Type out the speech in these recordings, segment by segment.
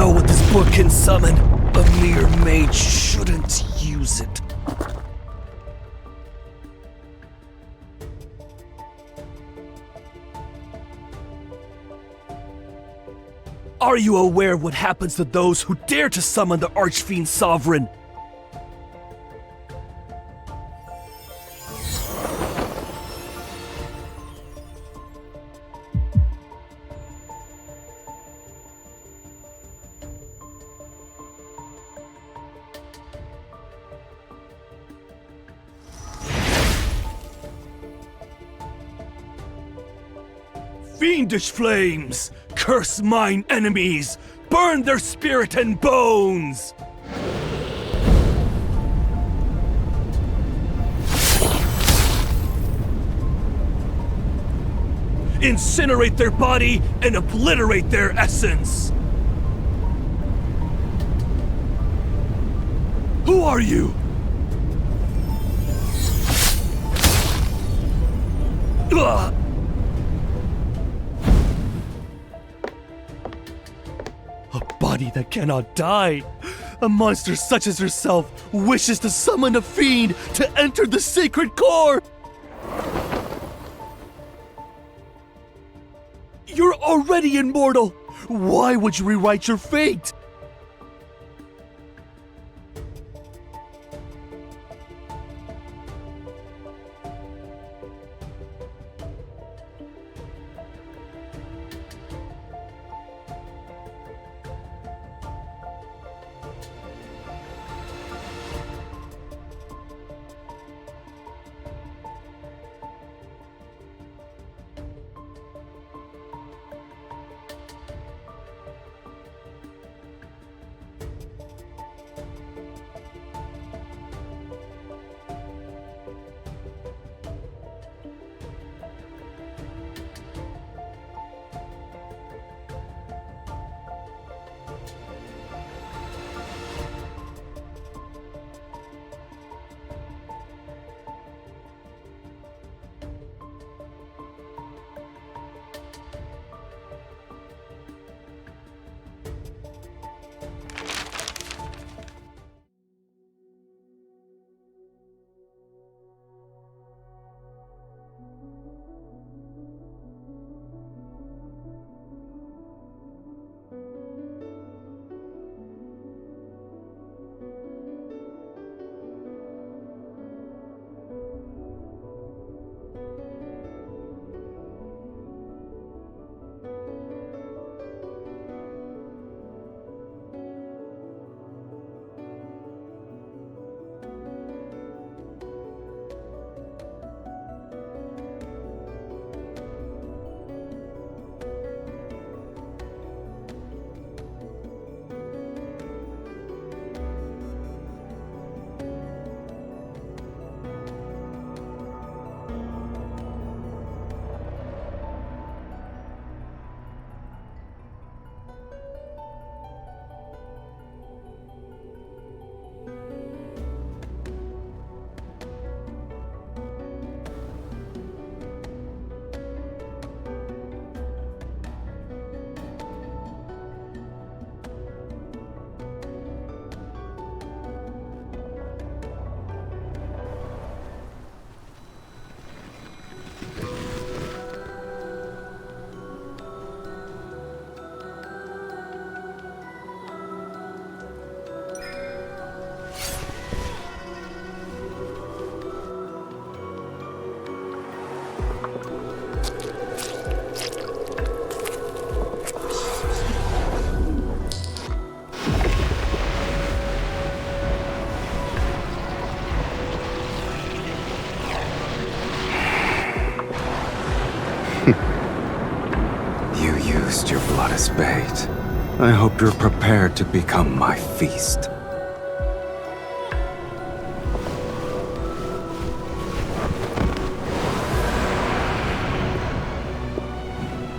know what this book can summon. A mere mage shouldn't use it. Are you aware of what happens to those who dare to summon the Archfiend Sovereign? Fiendish flames! Curse mine enemies! Burn their spirit and bones! Incinerate their body and obliterate their essence! Who are you? Ugh! A body that cannot die. A monster such as herself wishes to summon a fiend to enter the sacred core. You're already immortal. Why would you rewrite your fate? Your blood as bait. I hope you're prepared to become my feast.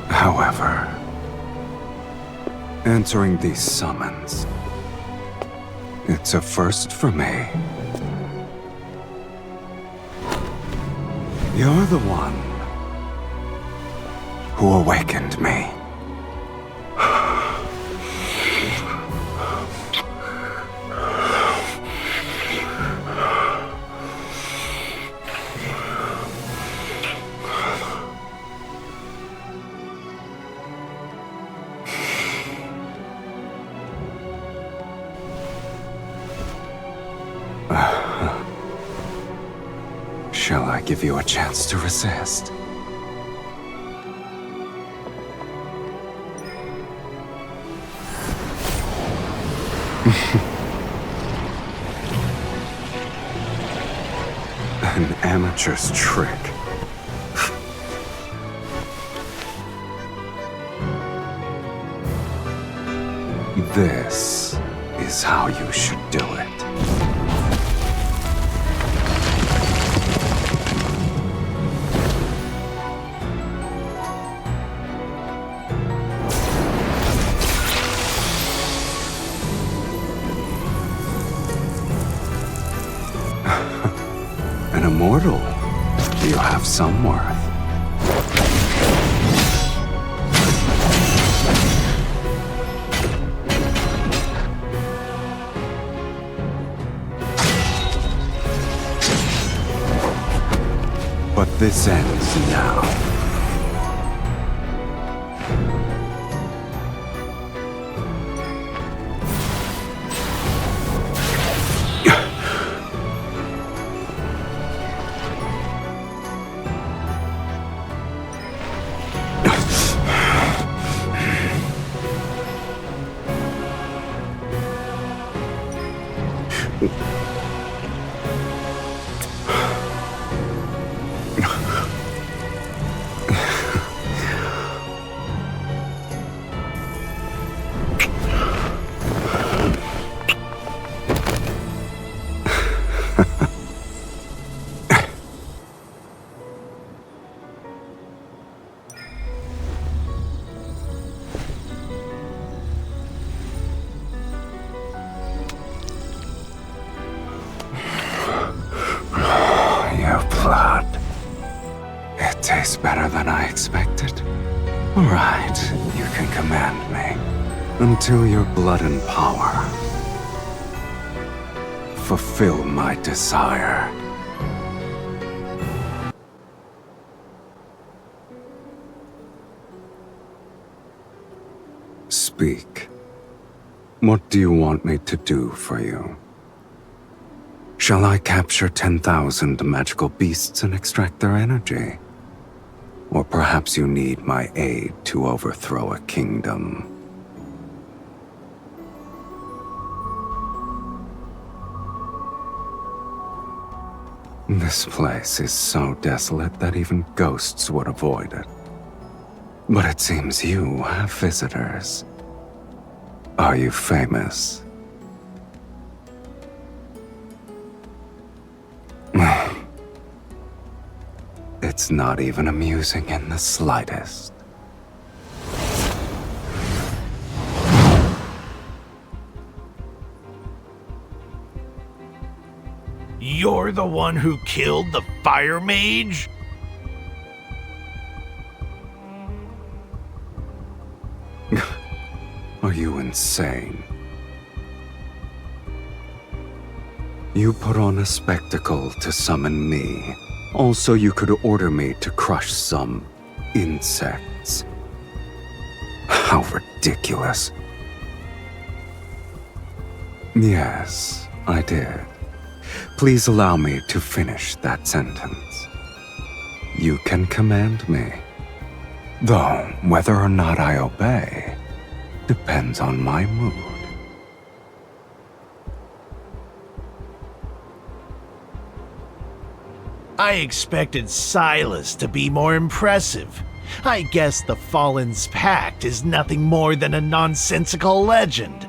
However, answering these summons, it's a first for me. You're the one who awakened me. Shall I give you a chance to resist? An amateur's trick. This is how you should do it. An immortal. You have some worth. But this ends now. Blood. It tastes better than I expected. All right, you can command me until your blood and power fulfill my desire. Speak. What do you want me to do for you? Shall I capture 10,000 magical beasts and extract their energy? Or perhaps you need my aid to overthrow a kingdom? This place is so desolate that even ghosts would avoid it. But it seems you have visitors. Are you famous? It's not even amusing in the slightest. You're the one who killed the fire mage? Are you insane? You put on a spectacle to summon me. Also, you could order me to crush some insects. How ridiculous. Yes, I did. Please allow me to finish that sentence. You can command me. Though, whether or not I obey depends on my mood. I expected Sylus to be more impressive. I guess the Fallen's Pact is nothing more than a nonsensical legend.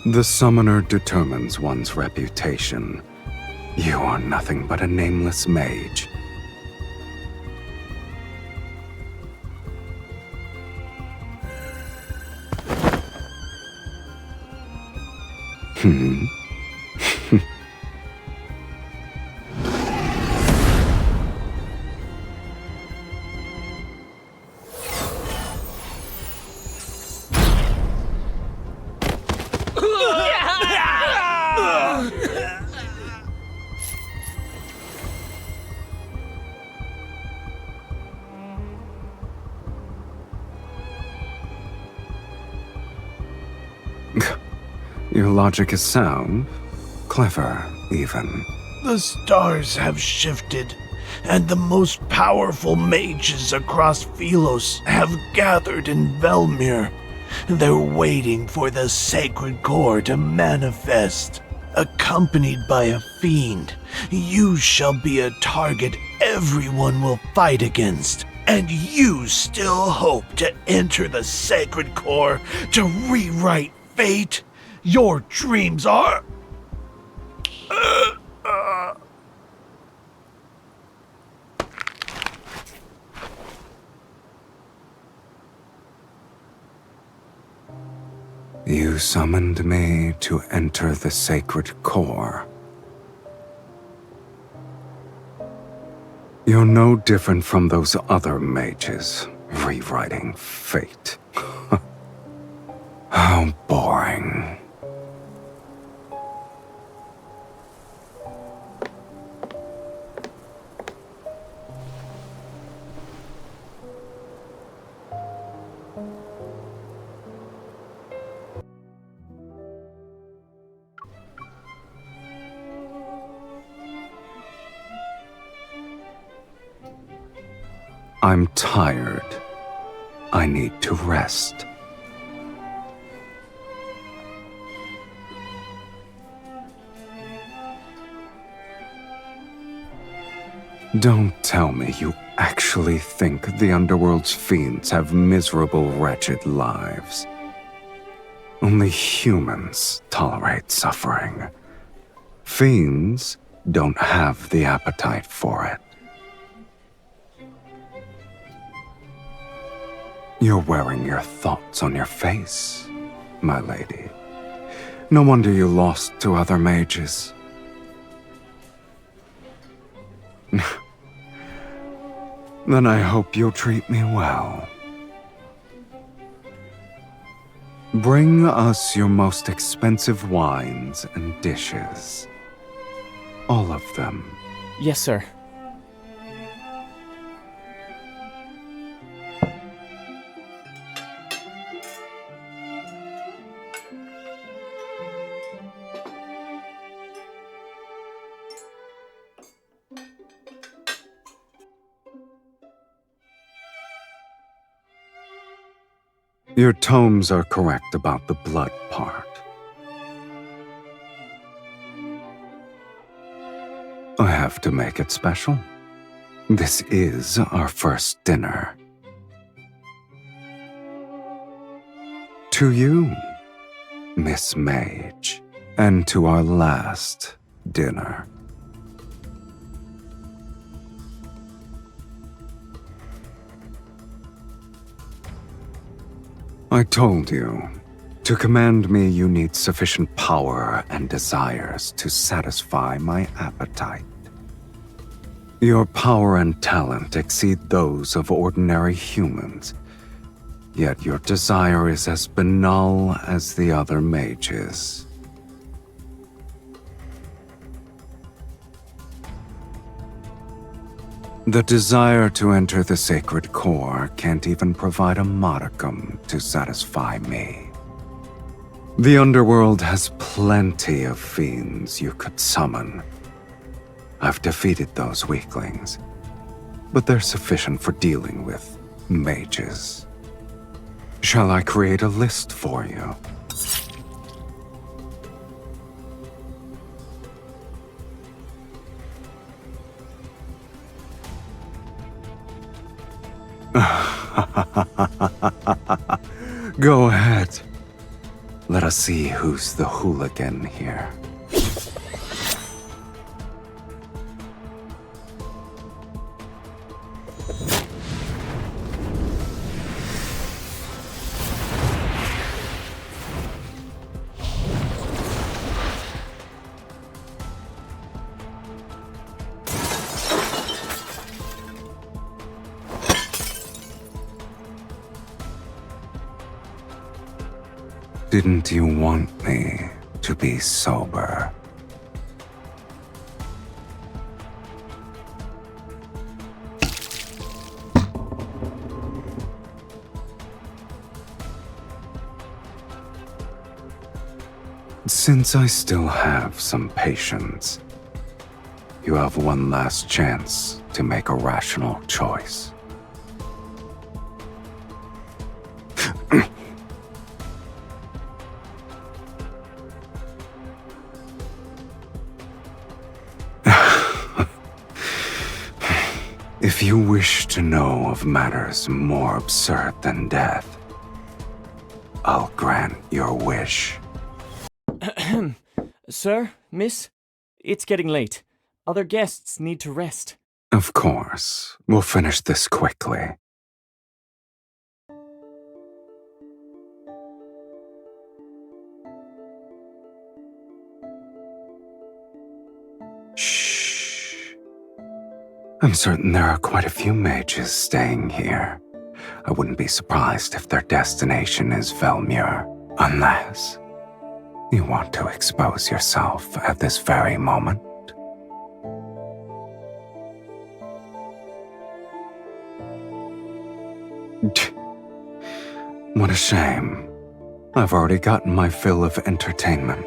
The summoner determines one's reputation. You are nothing but a nameless mage. Your logic is sound, clever, even. The stars have shifted, and the most powerful mages across Sylus have gathered in Velmir. They're waiting for the sacred core to manifest. Accompanied by a fiend, you shall be a target everyone will fight against. And you still hope to enter the sacred core to rewrite fate? Your dreams are... You summoned me to enter the sacred core. You're no different from those other mages, rewriting fate. How boring. I'm tired. I need to rest. Don't tell me you actually think the Underworld's fiends have miserable, wretched lives. Only humans tolerate suffering. Fiends don't have the appetite for it. You're wearing your thoughts on your face, my lady. No wonder you lost to other mages. Then I hope you'll treat me well. Bring us your most expensive wines and dishes. All of them. Yes, sir. Your tomes are correct about the blood part. I have to make it special. This is our first dinner. To you, Miss Mage, and to our last dinner. I told you, to command me you need sufficient power and desires to satisfy my appetite. Your power and talent exceed those of ordinary humans, yet your desire is as banal as the other mages. The desire to enter the sacred core can't even provide a modicum to satisfy me. The Underworld has plenty of fiends you could summon. I've defeated those weaklings, but they're sufficient for dealing with mages. Shall I create a list for you? Go ahead. Let us see who's the hooligan here. Didn't you want me to be sober? Since I still have some patience, you have one last chance to make a rational choice. If you wish to know of matters more absurd than death, I'll grant your wish. Sir, miss, it's getting late. Other guests need to rest. Of course, we'll finish this quickly. Shh. I'm certain there are quite a few mages staying here. I wouldn't be surprised if their destination is Velmure, unless you want to expose yourself at this very moment. What a shame. I've already gotten my fill of entertainment.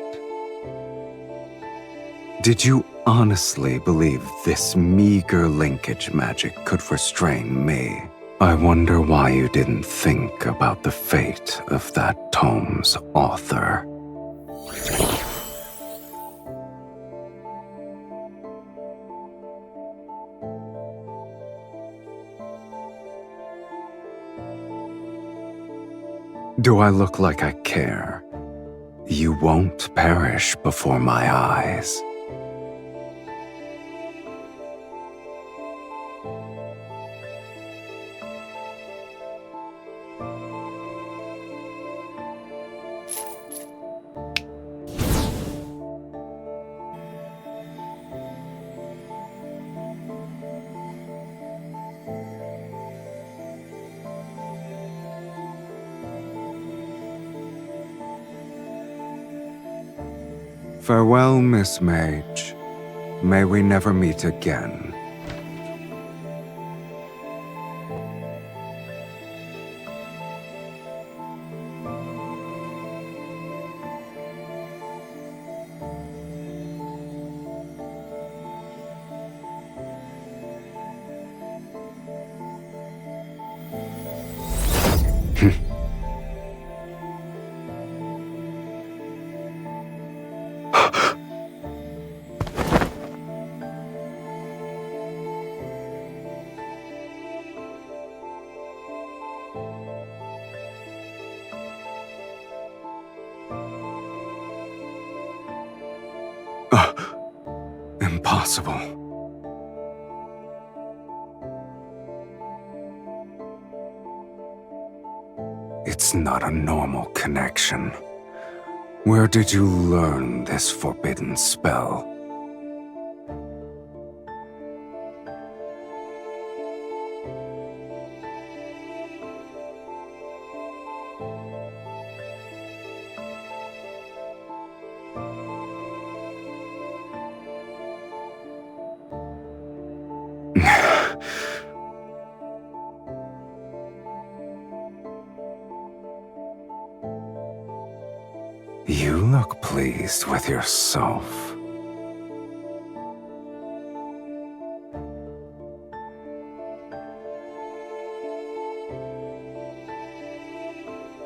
Did you honestly believe this meager linkage magic could restrain me? I wonder why you didn't think about the fate of that tome's author. Do I look like I care? You won't perish before my eyes. Farewell, Miss Mage. May we never meet again. Impossible. It's not a normal connection. Where did you learn this forbidden spell? You look pleased with yourself.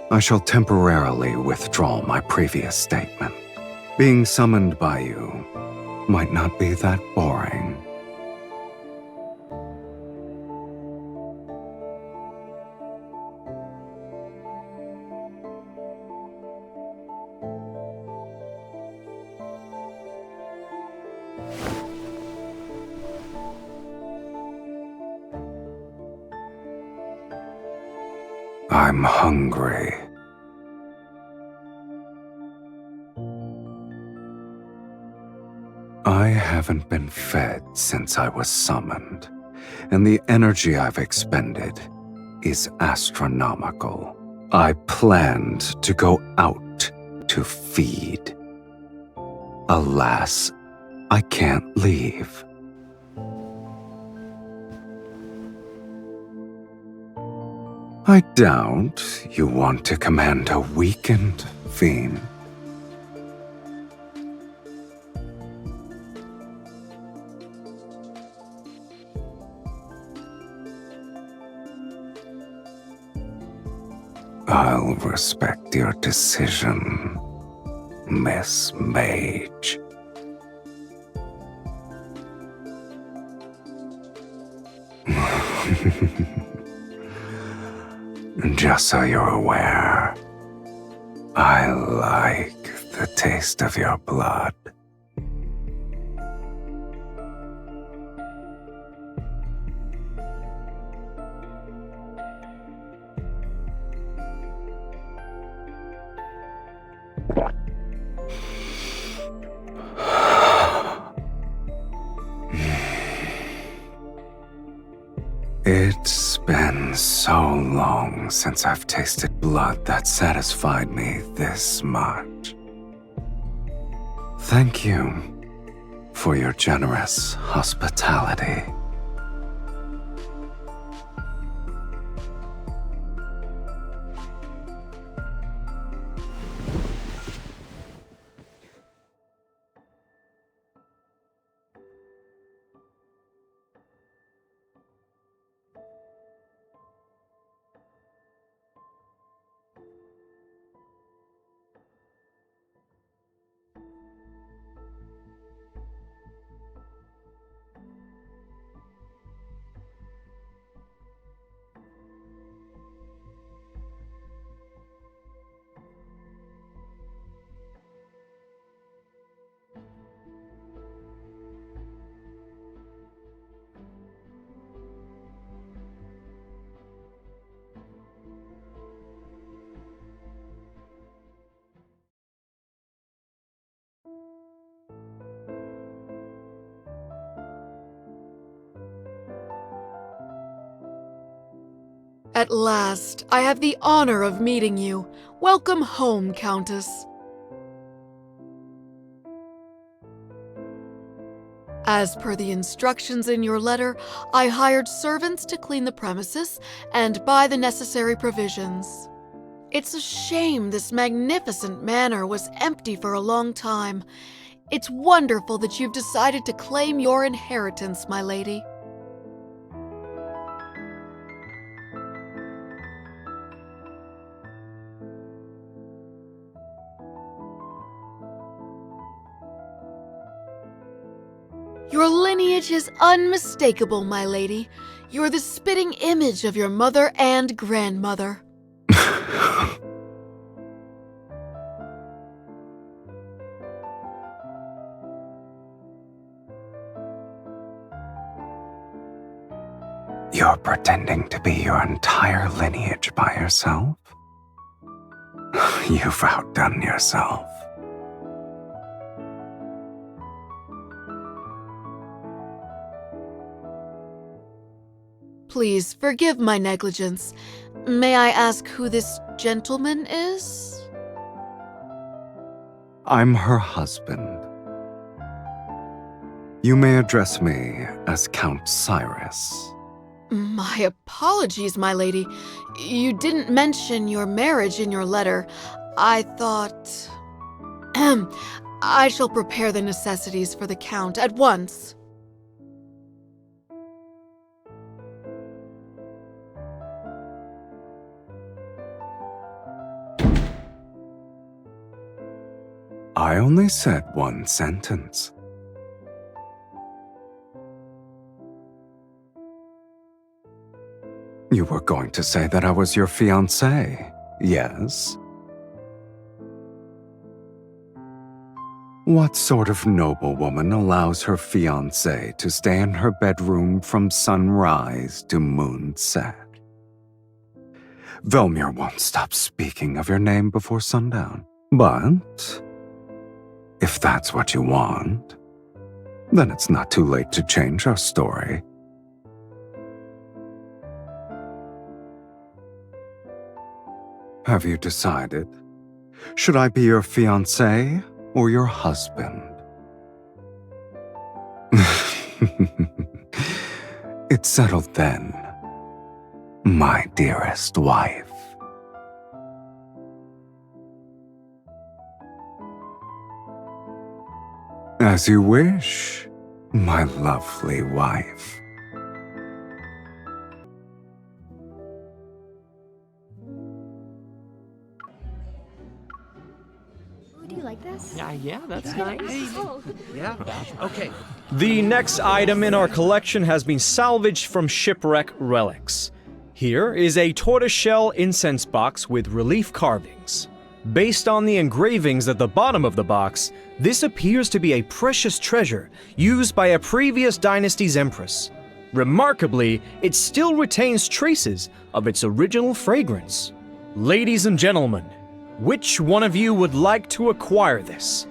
I shall temporarily withdraw my previous statement. Being summoned by you might not be that boring. I'm hungry. I haven't been fed since I was summoned, and the energy I've expended is astronomical. I planned to go out to feed. Alas, I can't leave. I doubt you want to command a weakened fiend. I'll respect your decision, Miss Mage. Just so you're aware, I like the taste of your blood. It's been so long since I've tasted blood that satisfied me this much. Thank you for your generous hospitality. At last, I have the honor of meeting you. Welcome home, Countess. As per the instructions in your letter, I hired servants to clean the premises and buy the necessary provisions. It's a shame this magnificent manor was empty for a long time. It's wonderful that you've decided to claim your inheritance, my lady. Your lineage is unmistakable, my lady. You're the spitting image of your mother and grandmother. You're pretending to be your entire lineage by yourself? You've outdone yourself. Please forgive my negligence. May I ask who this gentleman is? I'm her husband. You may address me as Count Cyrus. My apologies, my lady. You didn't mention your marriage in your letter. I thought... I shall prepare the necessities for the Count at once. I only said one sentence. You were going to say that I was your fiancé, yes? What sort of noblewoman allows her fiancé to stay in her bedroom from sunrise to moonset? Velmir won't stop speaking of your name before sundown. But if that's what you want, then it's not too late to change our story. Have you decided? Should I be your fiancé or your husband? It's settled then, my dearest wife. As you wish, my lovely wife. like this? Yeah, that's nice. Oh. Yeah? Okay. The next item in our collection has been salvaged from shipwreck relics. Here is a tortoiseshell incense box with relief carvings. Based on the engravings at the bottom of the box, this appears to be a precious treasure used by a previous dynasty's empress. Remarkably, it still retains traces of its original fragrance. Ladies and gentlemen, which one of you would like to acquire this?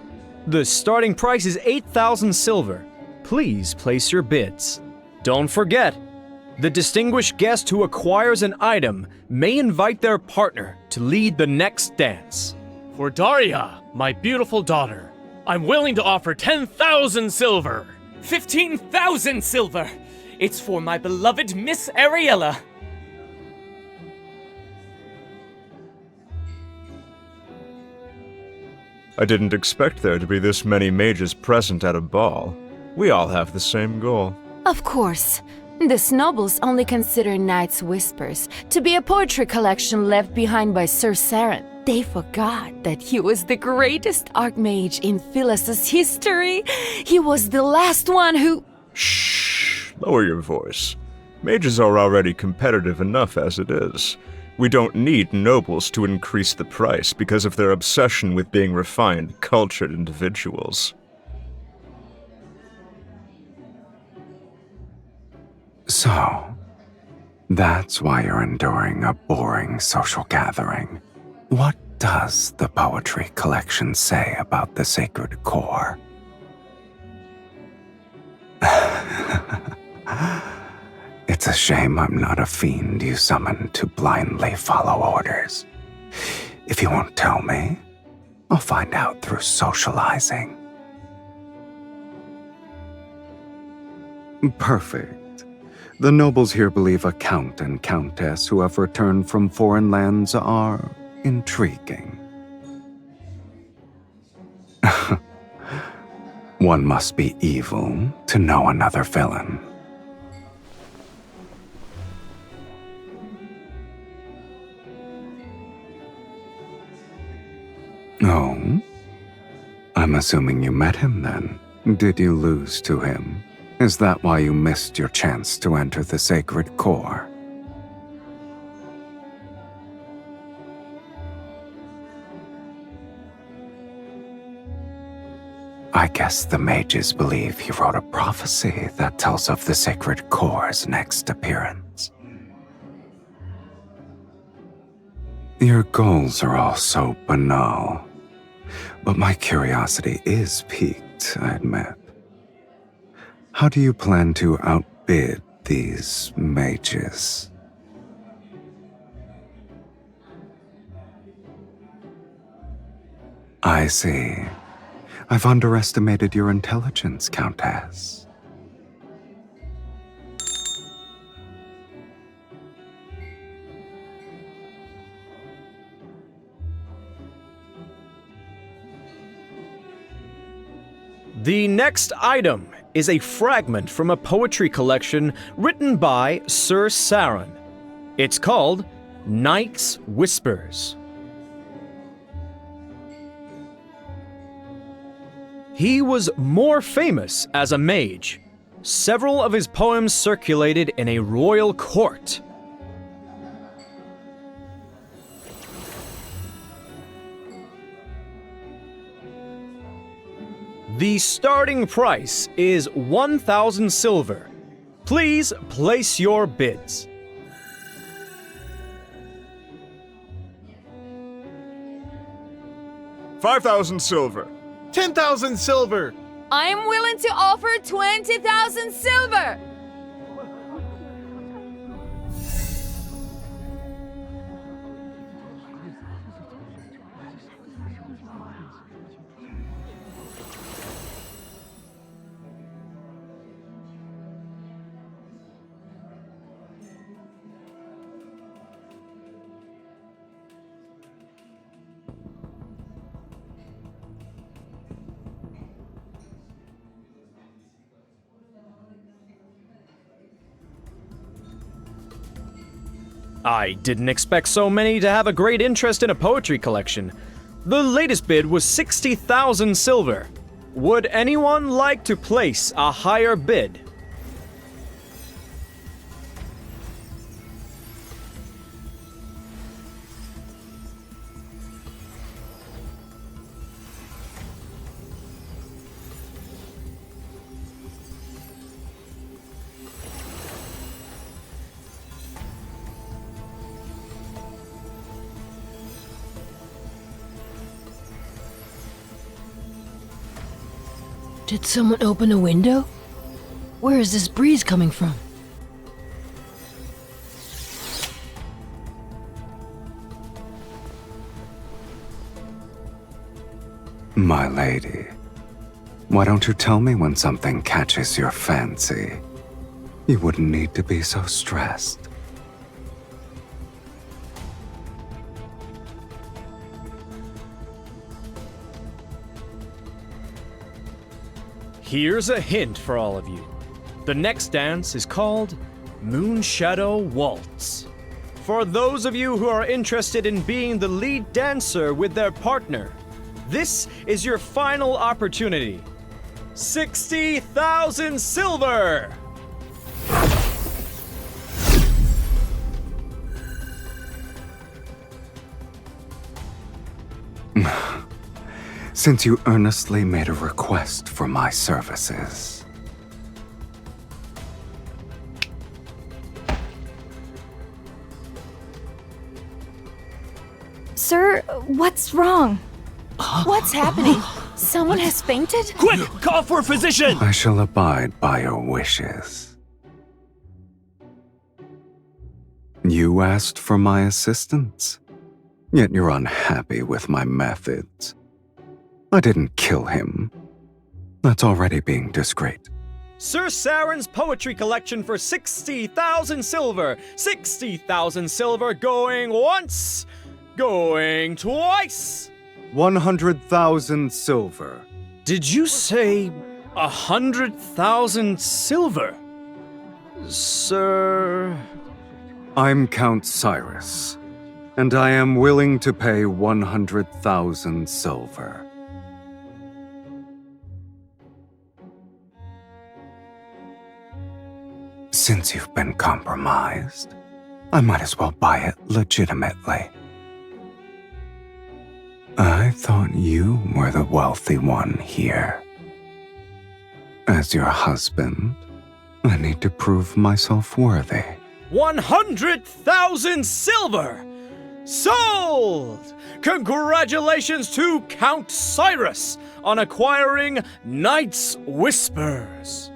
The starting price is 8,000 silver. Please place your bids. Don't forget, the distinguished guest who acquires an item may invite their partner to lead the next dance. For Daria, my beautiful daughter, I'm willing to offer 10,000 silver. 15,000 silver! It's for my beloved Miss Ariella. I didn't expect there to be this many mages present at a ball. We all have the same goal. Of course. The nobles only consider Knight's Whispers to be a poetry collection left behind by Sir Saren. They forgot that he was the greatest archmage in Philus's history. He was the last one who... Shh! Lower your voice. Mages are already competitive enough as it is. We don't need nobles to increase the price because of their obsession with being refined, cultured individuals. So, that's why you're enduring a boring social gathering. What does the poetry collection say about the sacred core? It's a shame I'm not a fiend you summoned to blindly follow orders. If you won't tell me, I'll find out through socializing. Perfect. The nobles here believe a count and countess who have returned from foreign lands are intriguing. One must be evil to know another villain. Oh? I'm assuming you met him then. Did you lose to him? Is that why you missed your chance to enter the sacred core? I guess the mages believe he wrote a prophecy that tells of the sacred core's next appearance. Your goals are all so banal, but my curiosity is piqued, I admit. How do you plan to outbid these mages? I see. I've underestimated your intelligence, Countess. The next item is a fragment from a poetry collection written by Sir Saren. It's called Knight's Whispers. He was more famous as a mage. Several of his poems circulated in a royal court. The starting price is 1,000 silver. Please place your bids. $5,000 silver. 10,000 silver! I am willing to offer 20,000 silver! I didn't expect so many to have a great interest in a poetry collection. The latest bid was 60,000 silver. Would anyone like to place a higher bid? Did someone open a window? Where is this breeze coming from? My lady, why don't you tell me when something catches your fancy? You wouldn't need to be so stressed. Here's a hint for all of you. The next dance is called Moonshadow Waltz. For those of you who are interested in being the lead dancer with their partner, this is your final opportunity. 60,000 silver! Since you earnestly made a request for my services. Sir, what's wrong? What's happening? Someone has fainted? Quick! Call for a physician! I shall abide by your wishes. You asked for my assistance, yet you're unhappy with my methods. I didn't kill him. That's already being discreet. Sir Saren's poetry collection for 60,000 silver. 60,000 silver going once, going twice. 100,000 silver. Did you say 100,000 silver? Sir... I'm Count Cyrus, and I am willing to pay 100,000 silver. Since you've been compromised, I might as well buy it legitimately. I thought you were the wealthy one here. As your husband, I need to prove myself worthy. 100,000 silver! Sold! Congratulations to Count Cyrus on acquiring Night's Whispers.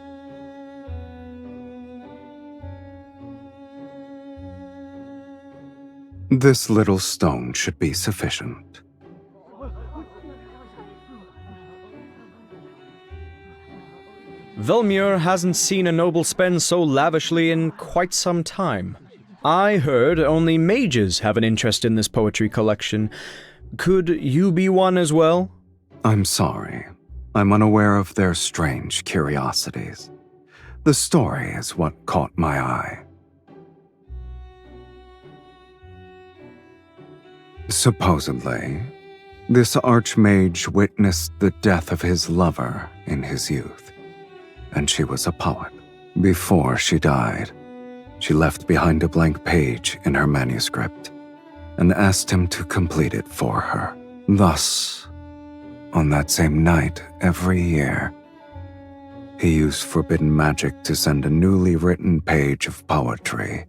This little stone should be sufficient. Velmur hasn't seen a noble spend so lavishly in quite some time. I heard only mages have an interest in this poetry collection. Could you be one as well? I'm sorry. I'm unaware of their strange curiosities. The story is what caught my eye. Supposedly, this archmage witnessed the death of his lover in his youth, and she was a poet. Before she died, she left behind a blank page in her manuscript and asked him to complete it for her. Thus, on that same night every year, he used forbidden magic to send a newly written page of poetry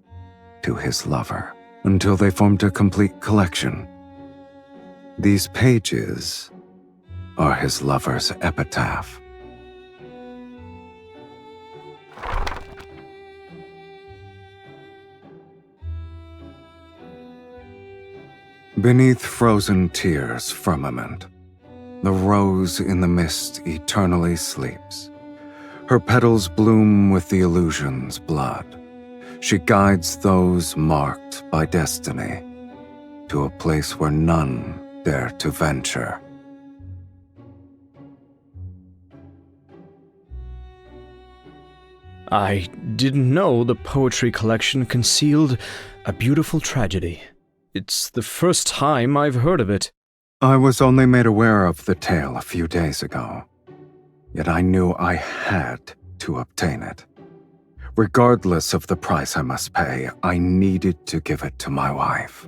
to his lover until they formed a complete collection. These pages are his lover's epitaph. Beneath frozen tears' firmament, the rose in the mist eternally sleeps. Her petals bloom with the illusion's blood. She guides those marked by destiny to a place where none dare to venture. I didn't know the poetry collection concealed a beautiful tragedy. It's the first time I've heard of it. I was only made aware of the tale a few days ago, yet I knew I had to obtain it. Regardless of the price I must pay, I needed to give it to my wife.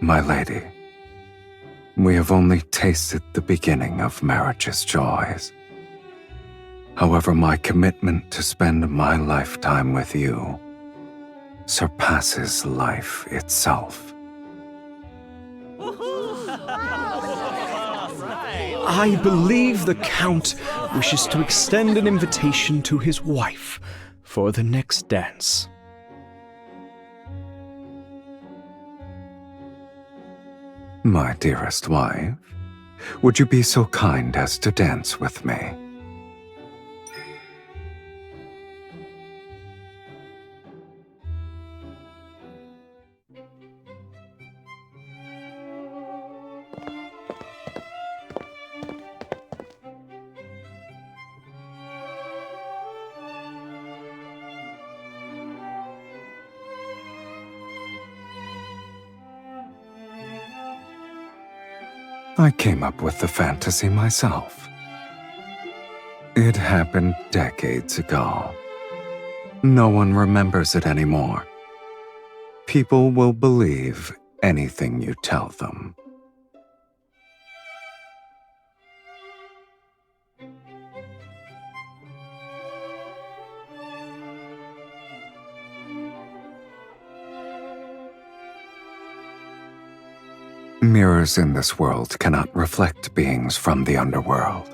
My lady, we have only tasted the beginning of marriage's joys. However, my commitment to spend my lifetime with you surpasses life itself. I believe the Count wishes to extend an invitation to his wife for the next dance. My dearest wife, would you be so kind as to dance with me? I came up with the fantasy myself. It happened decades ago. No one remembers it anymore. People will believe anything you tell them. Mirrors in this world cannot reflect beings from the underworld.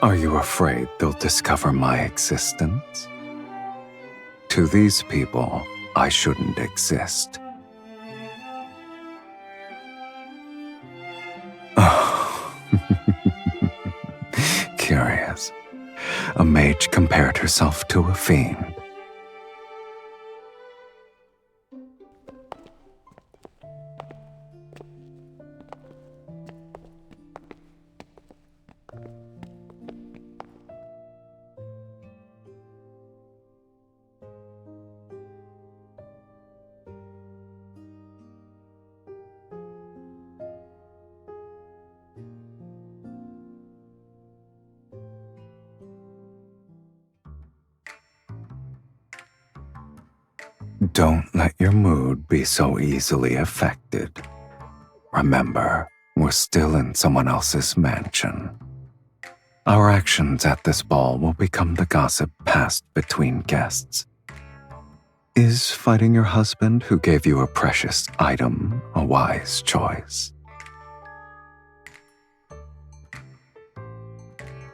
Are you afraid they'll discover my existence? To these people, I shouldn't exist. Oh. Curious. A mage compared herself to a fiend. Don't let your mood be so easily affected. Remember, we're still in someone else's mansion. Our actions at this ball will become the gossip passed between guests. Is fighting your husband who gave you a precious item a wise choice?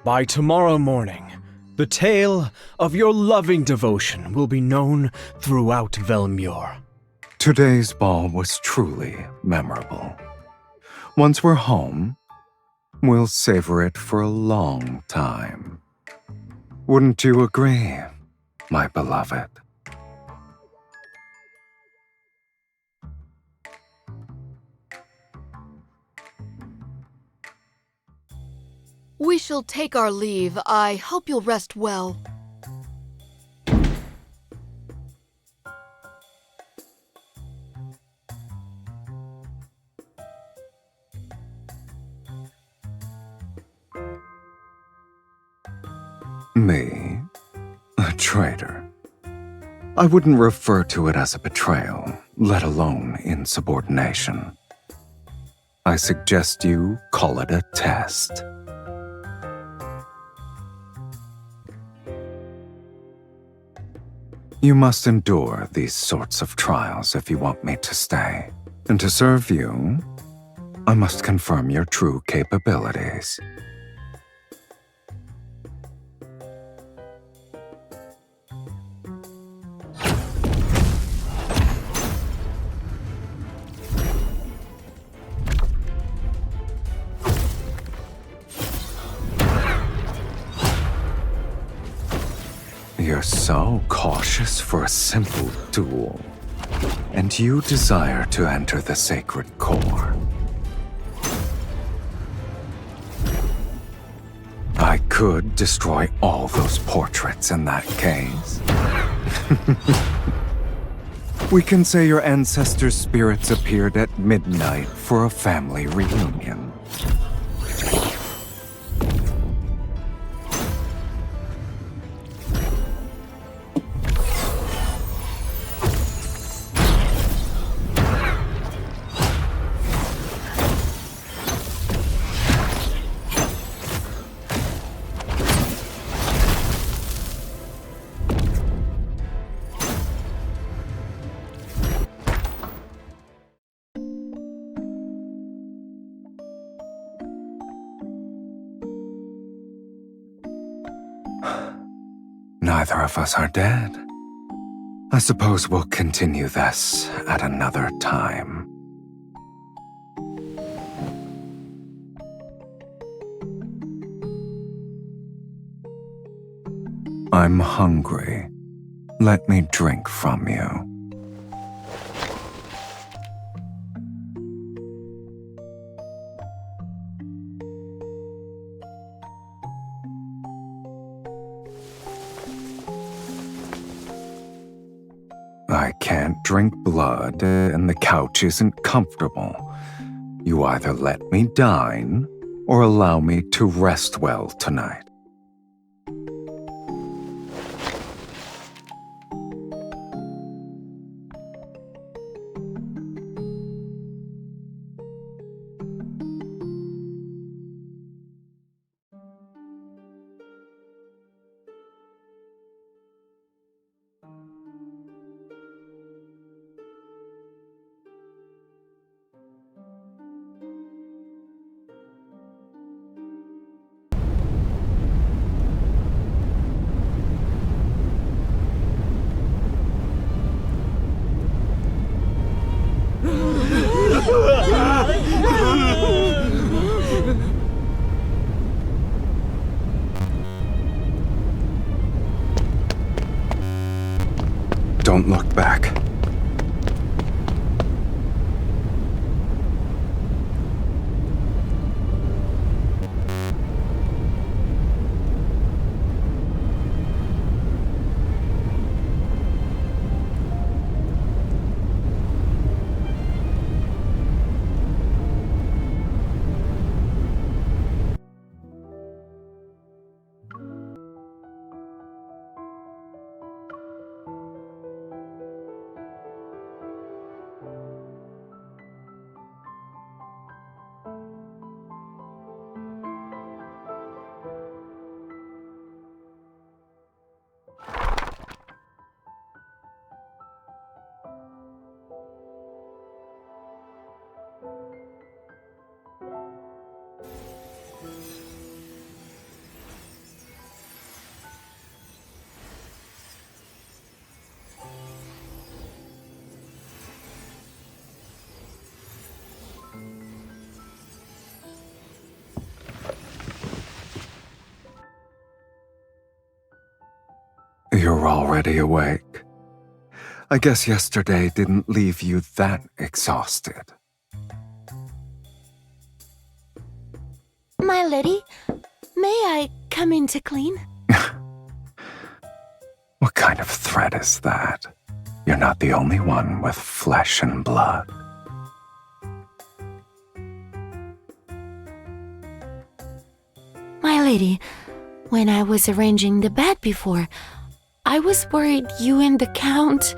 By tomorrow morning, the tale of your loving devotion will be known throughout Velmure. Today's ball was truly memorable. Once we're home, we'll savor it for a long time. Wouldn't you agree, my beloved? We shall take our leave. I hope you'll rest well. Me? A traitor? I wouldn't refer to it as a betrayal, let alone insubordination. I suggest you call it a test. You must endure these sorts of trials if you want me to stay. And to serve you, I must confirm your true capabilities. You're so cautious for a simple duel, and you desire to enter the sacred core. I could destroy all those portraits in that case. We can say your ancestors' spirits appeared at midnight for a family reunion. Neither of us are dead. I suppose we'll continue this at another time. I'm hungry. Let me drink from you. I can't drink blood, and the couch isn't comfortable. You either let me dine, or allow me to rest well tonight. Don't look back. You're already awake. I guess yesterday didn't leave you that exhausted. My lady, may I come in to clean? What kind of threat is that? You're not the only one with flesh and blood. My lady, when I was arranging the bed before, I was worried you and the Count...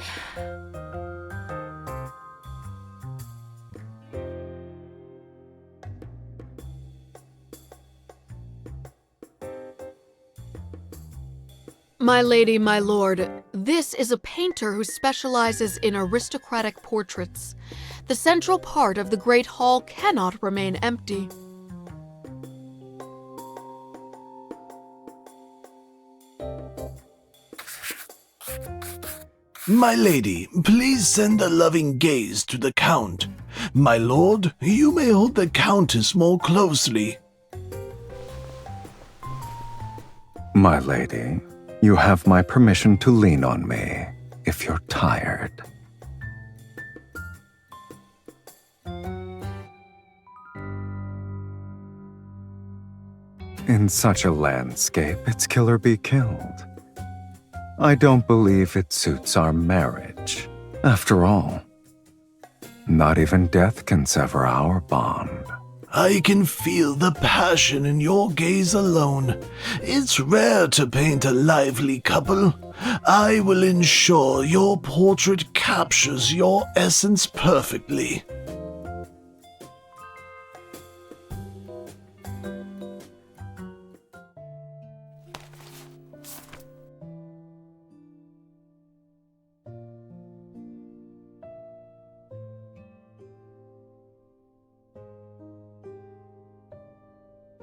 My lady, my lord, this is a painter who specializes in aristocratic portraits. The central part of the Great Hall cannot remain empty. My lady, please send a loving gaze to the Count. My lord, you may hold the Countess more closely. My lady, you have my permission to lean on me if you're tired. In such a landscape, it's kill or be killed. I don't believe it suits our marriage. After all, not even death can sever our bond. I can feel the passion in your gaze alone. It's rare to paint a lively couple. I will ensure your portrait captures your essence perfectly.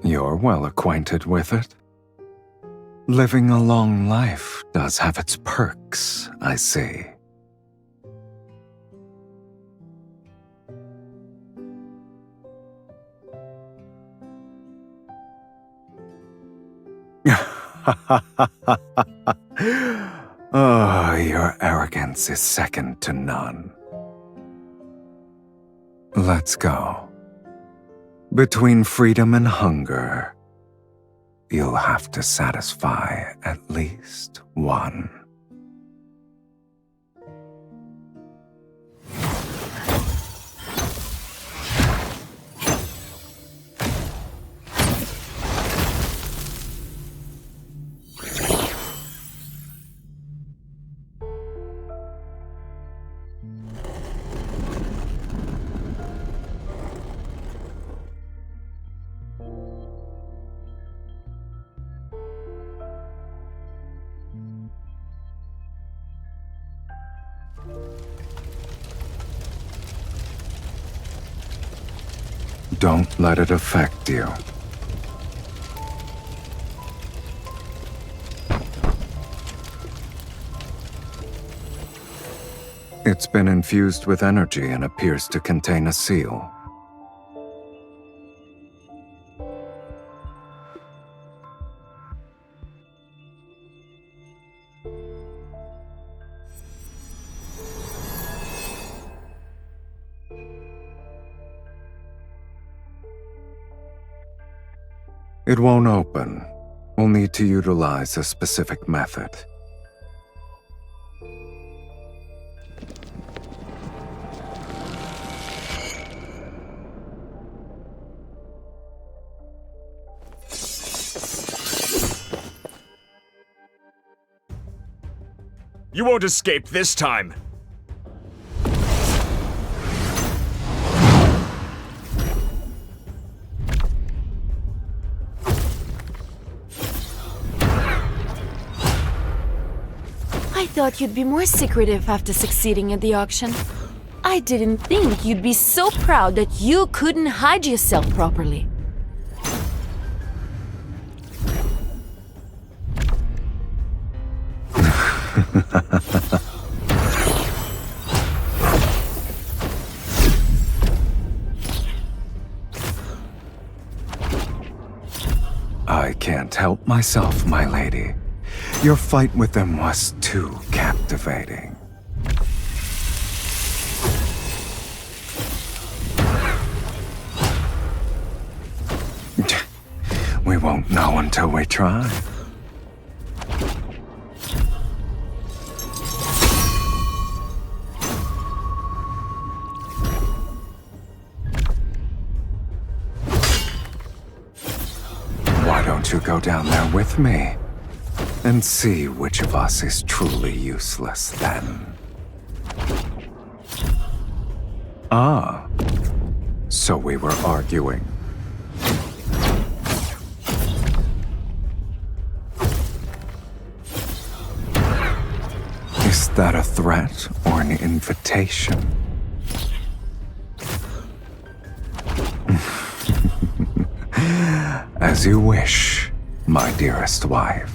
You're well acquainted with it. Living a long life does have its perks, I see. Oh, your arrogance is second to none. Let's go. Between freedom and hunger, you'll have to satisfy at least one. Don't let it affect you. It's been infused with energy and appears to contain a seal. It won't open. We'll need to utilize a specific method. You won't escape this time! I thought you'd be more secretive after succeeding at the auction. I didn't think you'd be so proud that you couldn't hide yourself properly. I can't help myself, my lady. Your fight with them was too captivating. We won't know until we try. Why don't you go down there with me? And see which of us is truly useless then. Ah, so we were arguing. Is that a threat or an invitation? As you wish, my dearest wife.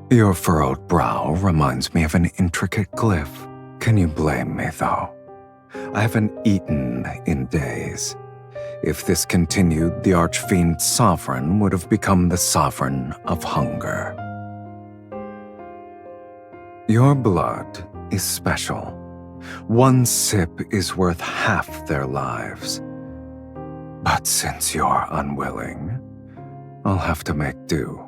Your furrowed brow reminds me of an intricate glyph. Can you blame me, though? I haven't eaten in days. If this continued, the Archfiend Sovereign would have become the Sovereign of Hunger. Your blood is special. One sip is worth half their lives. But since you're unwilling, I'll have to make do.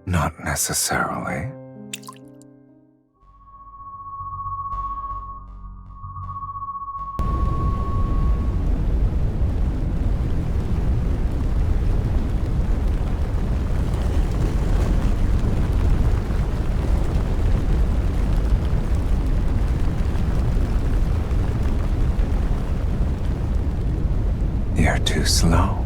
Not necessarily. You're too slow.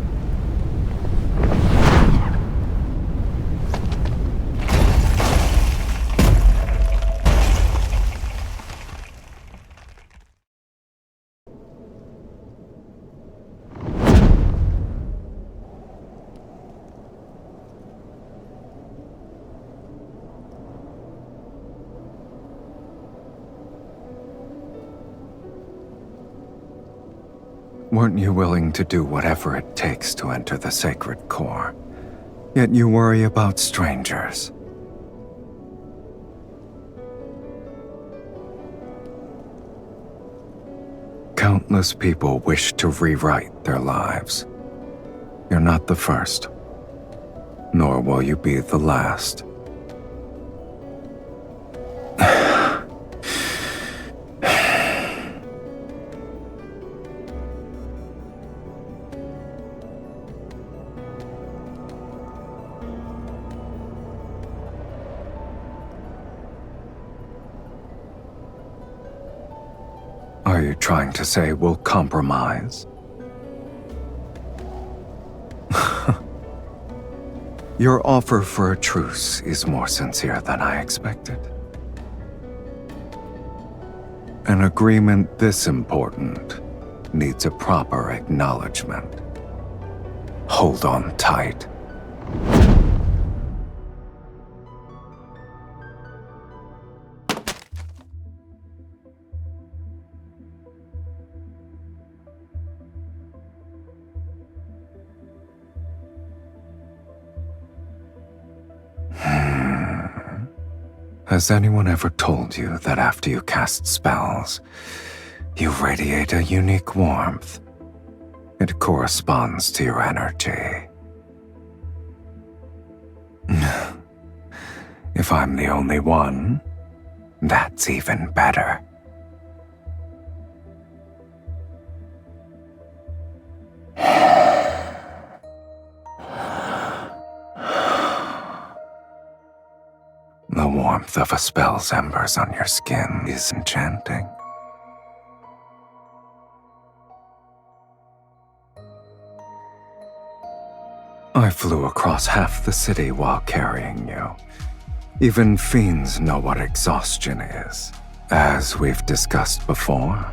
Weren't you willing to do whatever it takes to enter the sacred core? Yet you worry about strangers. Countless people wish to rewrite their lives. You're not the first, nor will you be the last. Are you trying to say we'll compromise? Your offer for a truce is more sincere than I expected. An agreement this important needs a proper acknowledgement. Hold on tight. Has anyone ever told you that after you cast spells, you radiate a unique warmth? It corresponds to your energy. If I'm the only one, that's even better. The warmth of a spell's embers on your skin is enchanting. I flew across half the city while carrying you. Even fiends know what exhaustion is. As we've discussed before,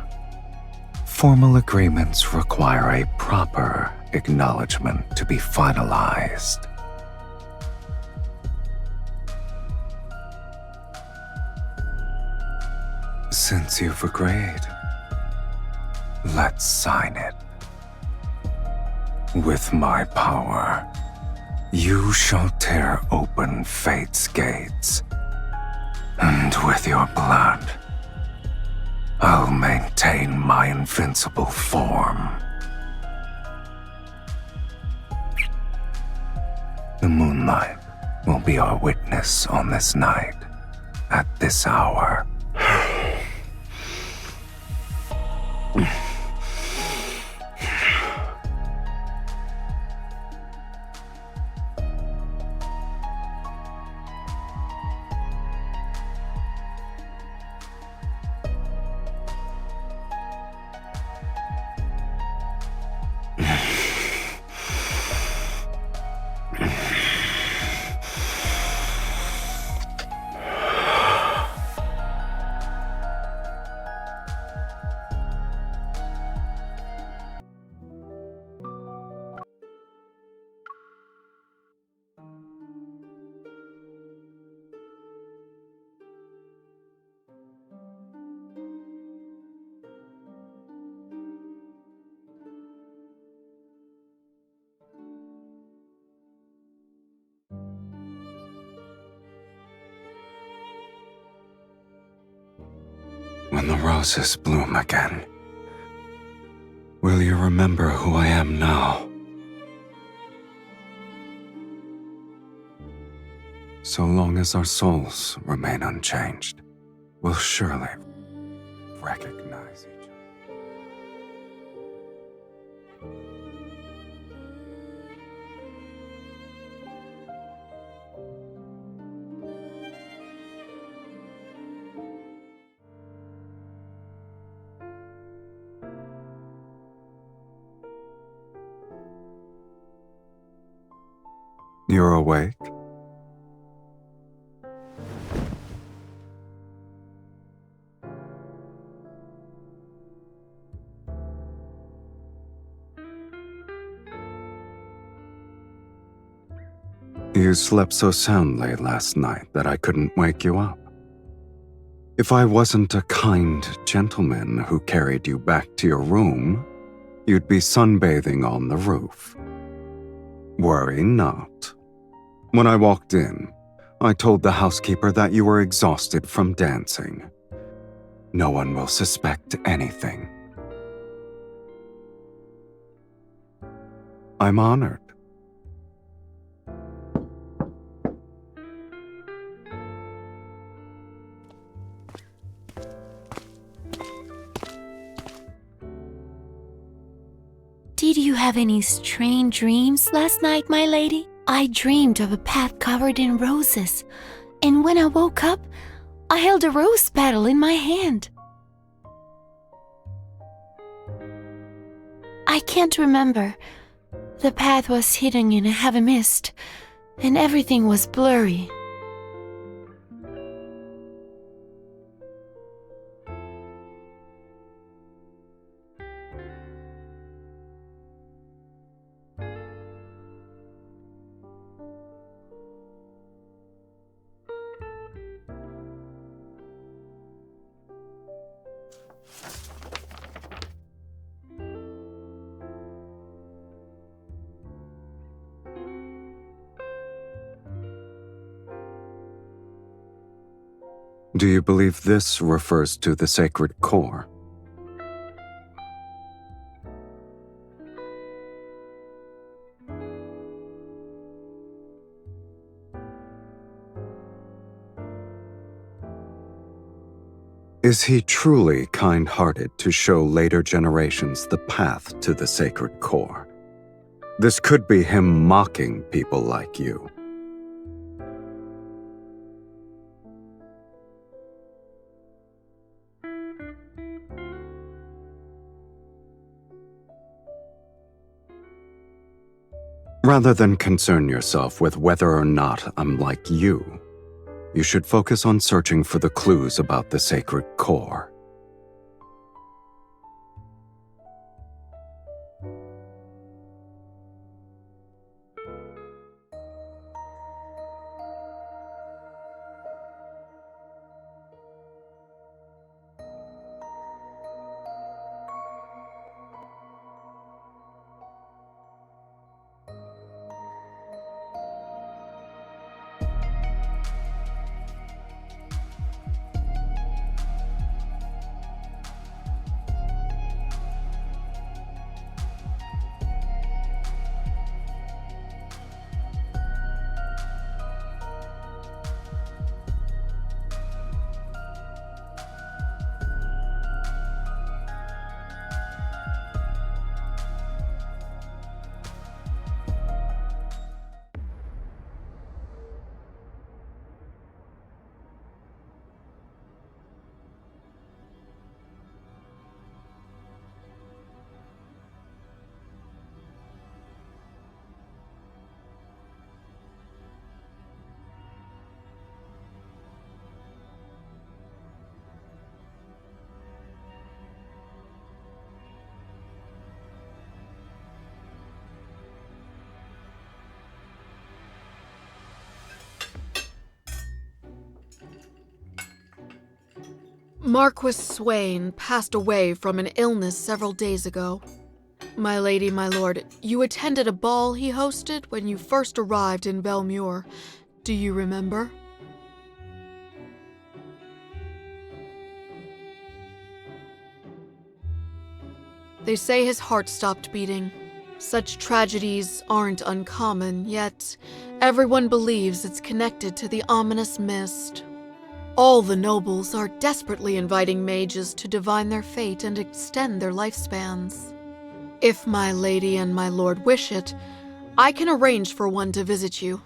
formal agreements require a proper acknowledgement to be finalized. Since you've agreed, let's sign it. With my power, you shall tear open fate's gates, and with your blood, I'll maintain my invincible form. The moonlight will be our witness on this night, at this hour. when the roses bloom again, will you remember who I am now? So long as our souls remain unchanged, we'll surely recognize each other. You're awake? You slept so soundly last night that I couldn't wake you up. If I wasn't a kind gentleman who carried you back to your room, you'd be sunbathing on the roof. Worry not. When I walked in, I told the housekeeper that you were exhausted from dancing. No one will suspect anything. I'm honored. Did you have any strange dreams last night, my lady? I dreamed of a path covered in roses, and when I woke up, I held a rose petal in my hand. I can't remember. The path was hidden in a heavy mist, and everything was blurry. Do you believe this refers to the sacred core? Is he truly kind-hearted to show later generations the path to the sacred core? This could be him mocking people like you. Rather than concern yourself with whether or not I'm like you, you should focus on searching for the clues about the sacred core. Marquis Swain passed away from an illness several days ago. My lady, my lord, you attended a ball he hosted when you first arrived in Belmure. Do you remember? They say his heart stopped beating. Such tragedies aren't uncommon, yet everyone believes it's connected to the ominous mist. All the nobles are desperately inviting mages to divine their fate and extend their lifespans. If my lady and my lord wish it, I can arrange for one to visit you.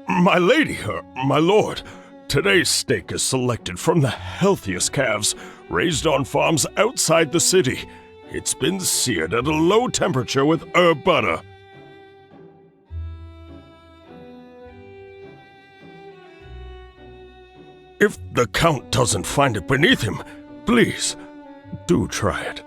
My lady, my lord, today's steak is selected from the healthiest calves raised on farms outside the city. It's been seared at a low temperature with herb butter. If the Count doesn't find it beneath him, please, do try it.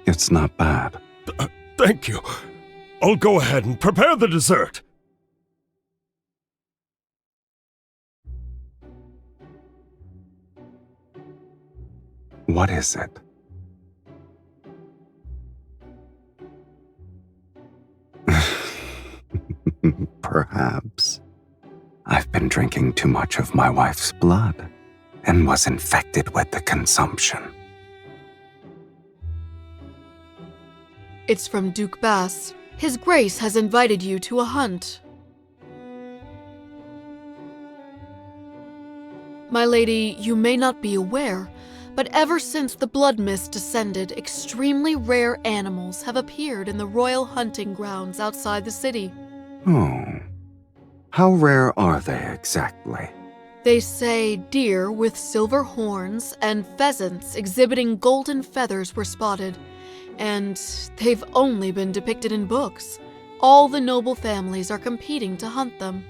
It's not bad. Thank you. I'll go ahead and prepare the dessert. What is it? Perhaps. I've been drinking too much of my wife's blood and was infected with the consumption. It's from Duke Bass. His Grace has invited you to a hunt. My lady, you may not be aware, but ever since the blood mist descended, extremely rare animals have appeared in the royal hunting grounds outside the city. Oh. How rare are they exactly? They say deer with silver horns and pheasants exhibiting golden feathers were spotted, and they've only been depicted in books. All the noble families are competing to hunt them.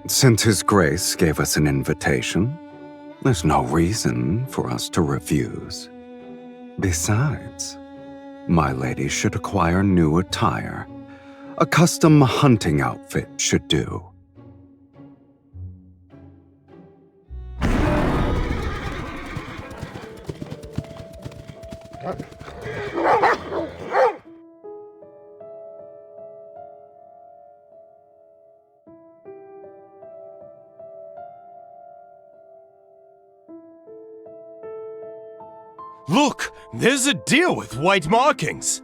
Since His Grace gave us an invitation, there's no reason for us to refuse. Besides, my lady should acquire new attire. A custom hunting outfit should do. Look, there's a deer with white markings.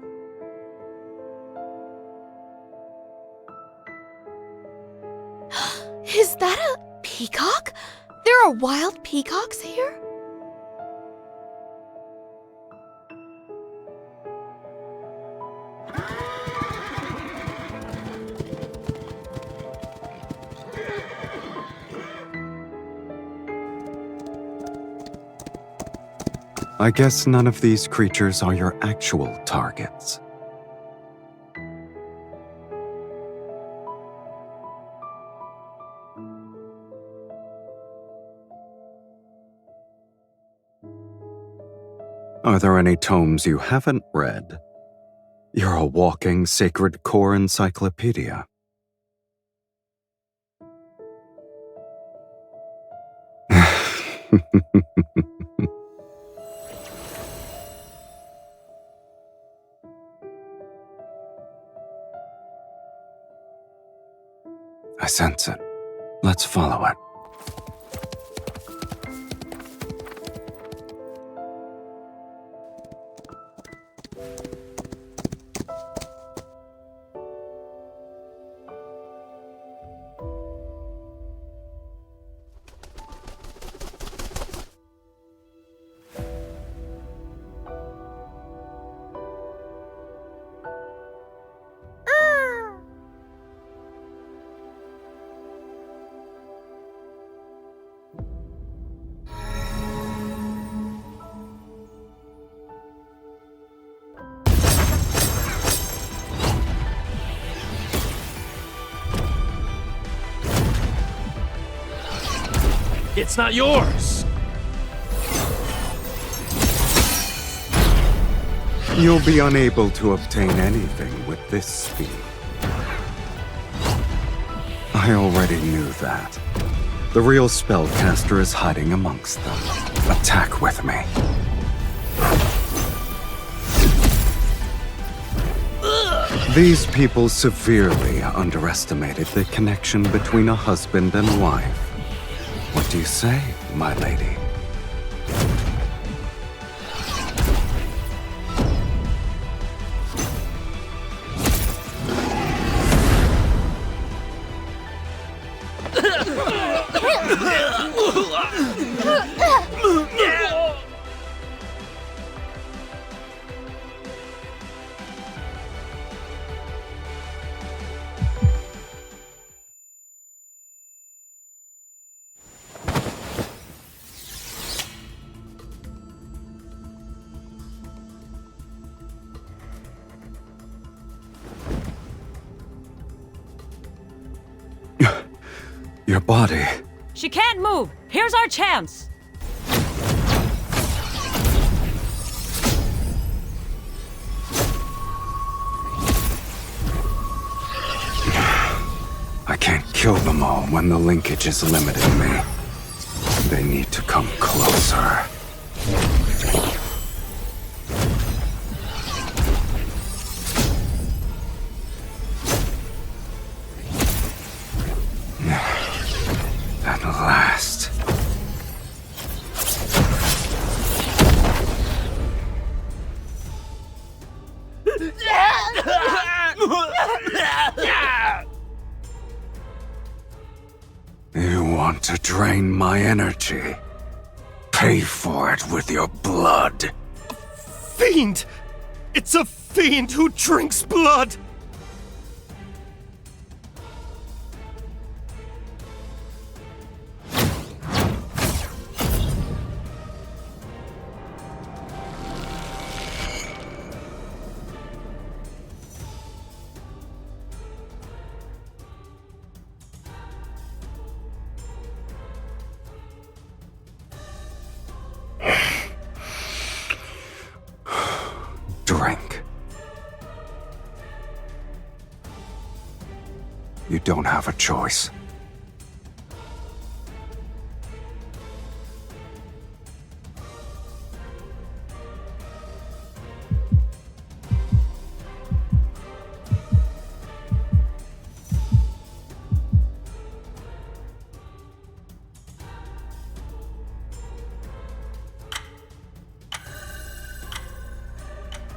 Is that a peacock? There are wild peacocks here? I guess none of these creatures are your actual targets. Are there any tomes you haven't read? You're a walking sacred core encyclopedia. I sense it. Let's follow it. It's not yours! You'll be unable to obtain anything with this speed. I already knew that. The real spellcaster is hiding amongst them. Attack with me. These people severely underestimated the connection between a husband and wife. What do you say, my lady? Your body. She can't move! Here's our chance! I can't kill them all when the linkage is limiting me. They need to come closer. At last. You want to drain my energy? Pay for it with your blood. Fiend! It's a fiend who drinks blood! Drink. You don't have a choice.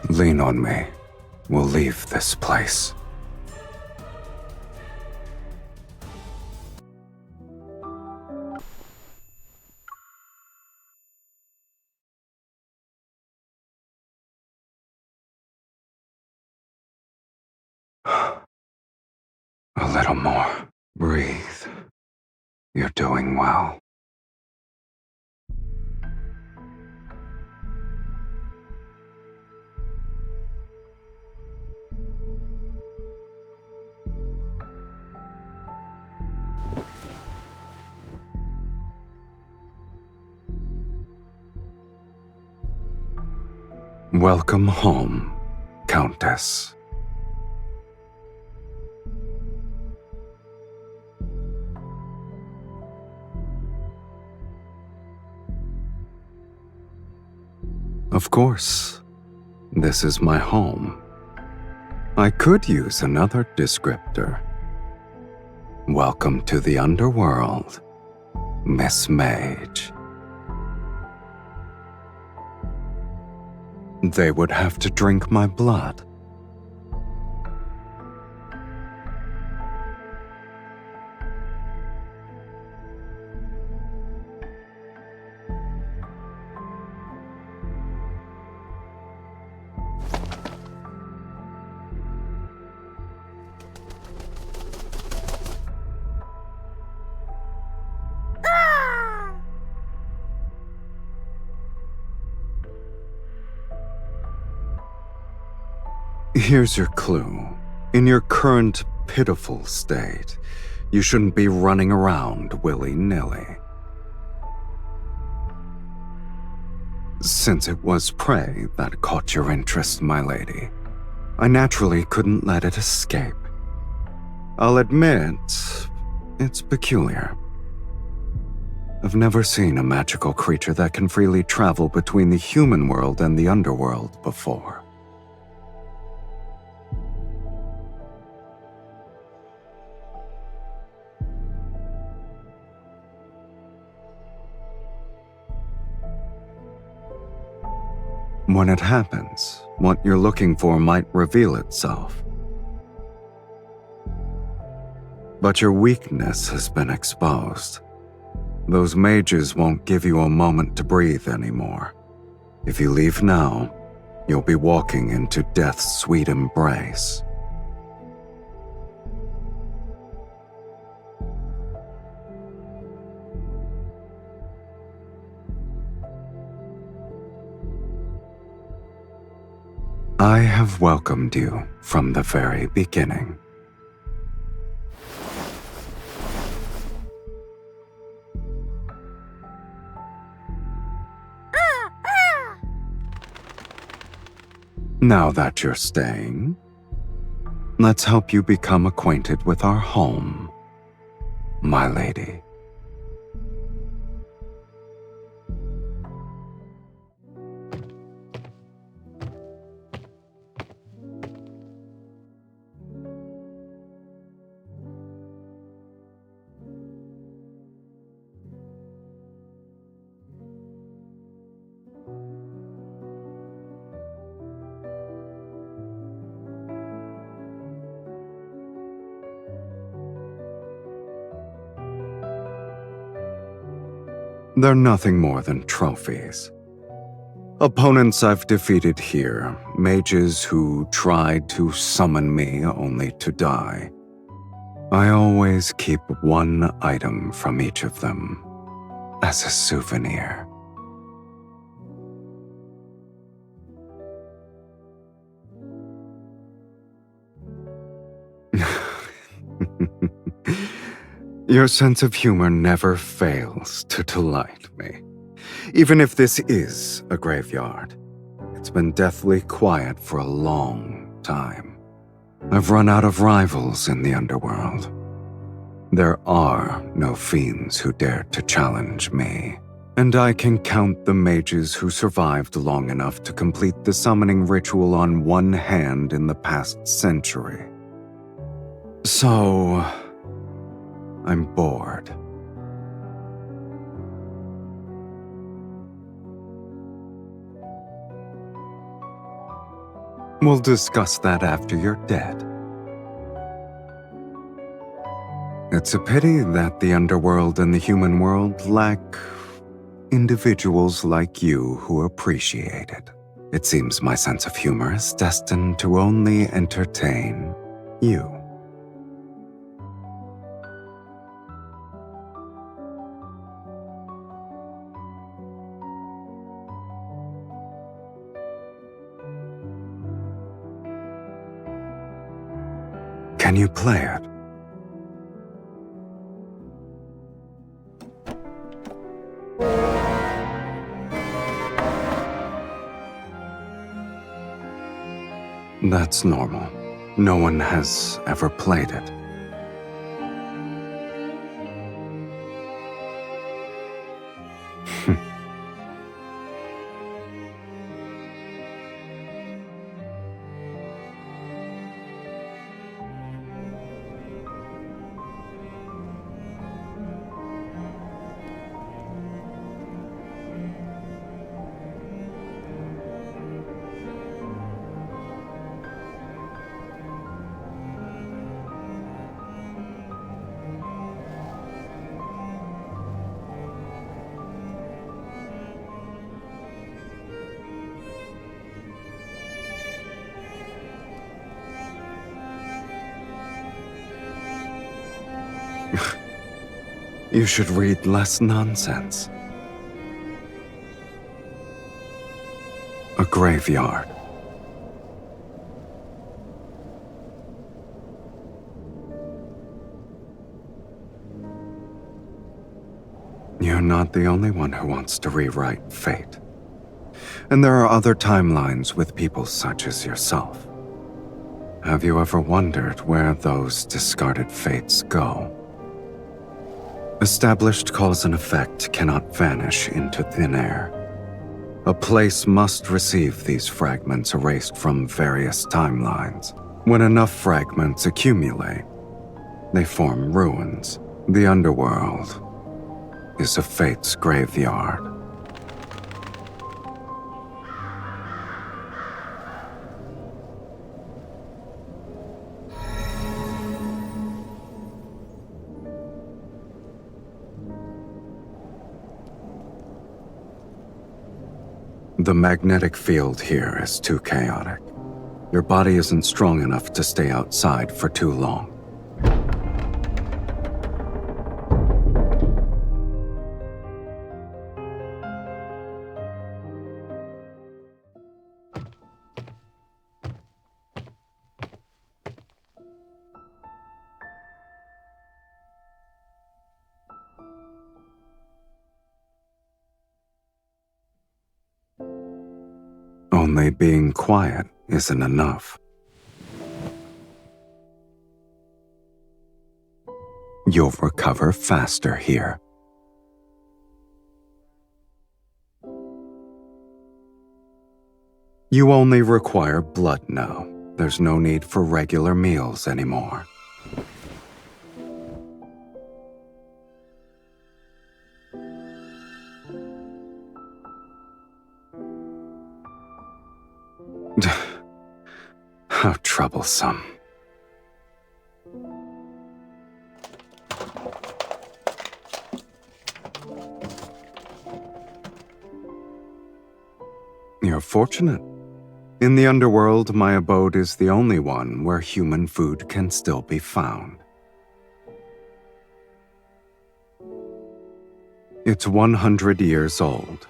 Lean on me. We'll leave this place. A little more. Breathe. You're doing well. Welcome home, Countess. Of course, this is my home. I could use another descriptor. Welcome to the underworld, Miss Mage. They would have to drink my blood. Here's your clue. In your current pitiful state, you shouldn't be running around willy-nilly. Since it was prey that caught your interest, my lady, I naturally couldn't let it escape. I'll admit, it's peculiar. I've never seen a magical creature that can freely travel between the human world and the underworld before. When it happens, what you're looking for might reveal itself. But your weakness has been exposed. Those mages won't give you a moment to breathe anymore. If you leave now, you'll be walking into death's sweet embrace. I have welcomed you from the very beginning. Now that you're staying, let's help you become acquainted with our home, my lady. They're nothing more than trophies. Opponents I've defeated here, mages who tried to summon me only to die. I always keep one item from each of them as a souvenir. Your sense of humor never fails to delight me. Even if this is a graveyard, it's been deathly quiet for a long time. I've run out of rivals in the underworld. There are no fiends who dare to challenge me, and I can count the mages who survived long enough to complete the summoning ritual on one hand in the past century. So, I'm bored. We'll discuss that after you're dead. It's a pity that the underworld and the human world lack individuals like you who appreciate it. It seems my sense of humor is destined to only entertain you. Can you play it? That's normal. No one has ever played it. You should read less nonsense. A graveyard. You're not the only one who wants to rewrite fate. And there are other timelines with people such as yourself. Have you ever wondered where those discarded fates go? Established cause and effect cannot vanish into thin air. A place must receive these fragments erased from various timelines. When enough fragments accumulate, they form ruins. The underworld is a fate's graveyard. The magnetic field here is too chaotic. Your body isn't strong enough to stay outside for too long. Only being quiet isn't enough. You'll recover faster here. You only require blood now. There's no need for regular meals anymore. How troublesome. You're fortunate. In the underworld, my abode is the only one where human food can still be found. It's 100 years old.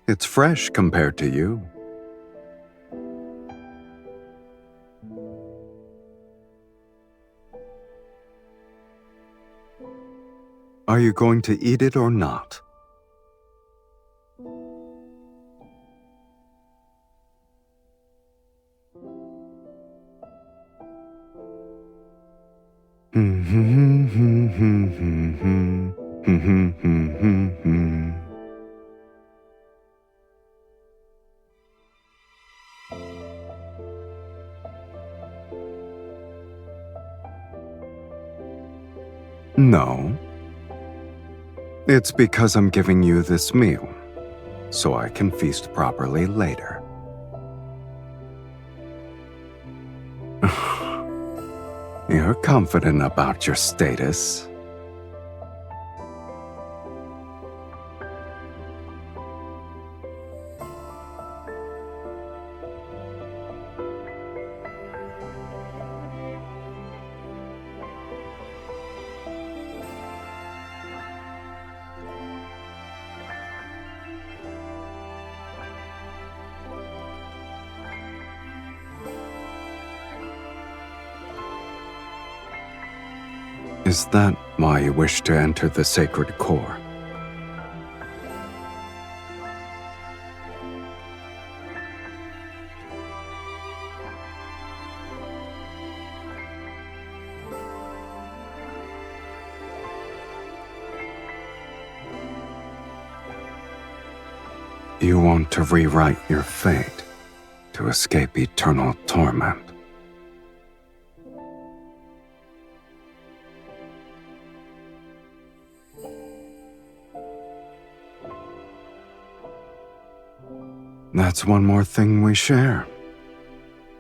It's fresh compared to you. Are you going to eat it or not? No. It's because I'm giving you this meal, so I can feast properly later. You're confident about your status. Is that why you wish to enter the sacred core? You want to rewrite your fate to escape eternal torment. That's one more thing we share,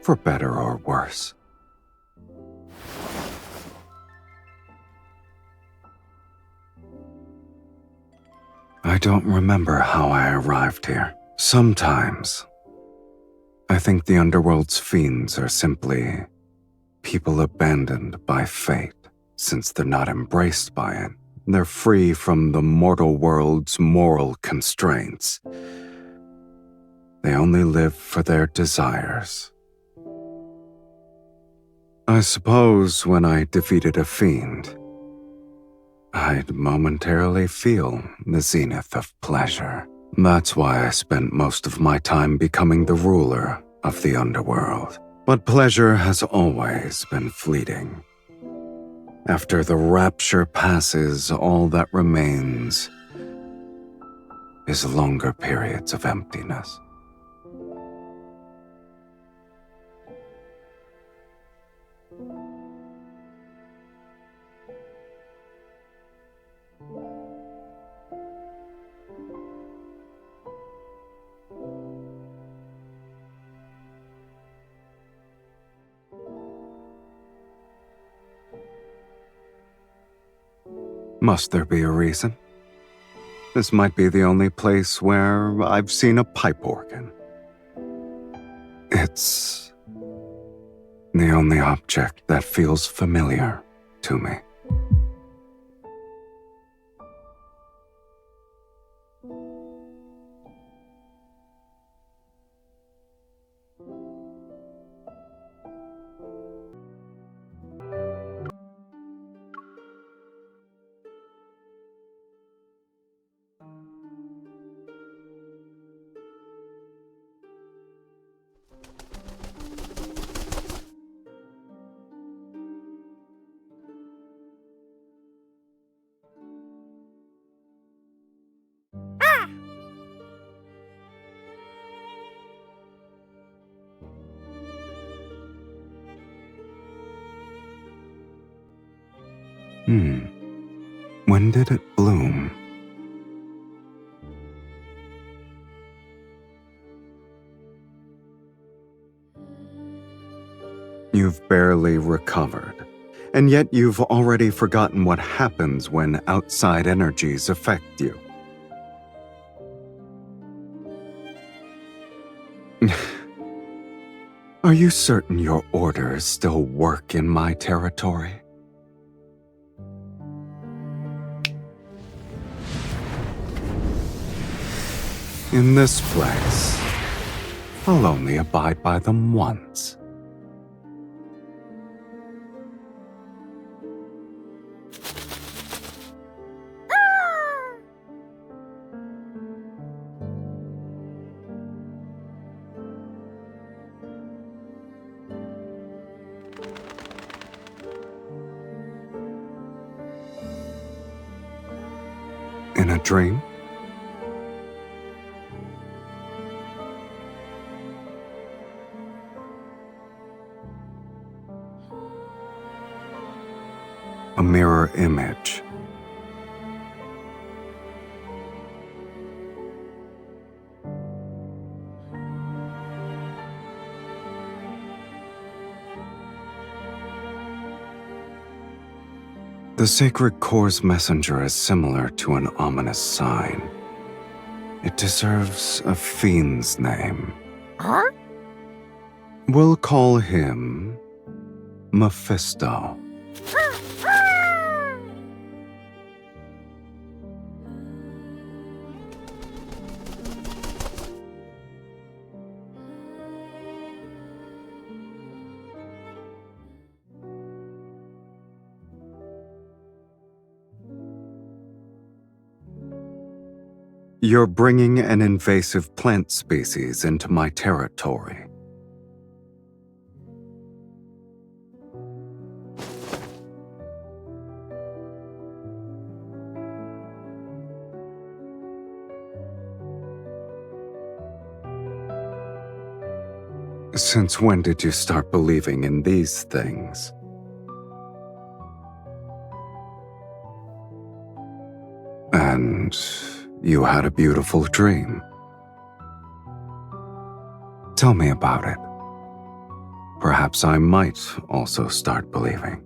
for better or worse. I don't remember how I arrived here. Sometimes, I think the underworld's fiends are simply people abandoned by fate. Since they're not embraced by it, they're free from the mortal world's moral constraints. They only live for their desires. I suppose when I defeated a fiend, I'd momentarily feel the zenith of pleasure. That's why I spent most of my time becoming the ruler of the underworld. But pleasure has always been fleeting. After the rapture passes, all that remains is longer periods of emptiness. Must there be a reason? This might be the only place where I've seen a pipe organ. It's the only object that feels familiar to me. When did it bloom? You've barely recovered, and yet you've already forgotten what happens when outside energies affect you. Are you certain your orders still work in my territory? In this place, I'll only abide by them once. In a dream? A mirror image. The sacred core's messenger is similar to an ominous sign. It deserves a fiend's name. Huh? We'll call him Mephisto. You're bringing an invasive plant species into my territory. Since when did you start believing in these things? And you had a beautiful dream. Tell me about it. Perhaps I might also start believing.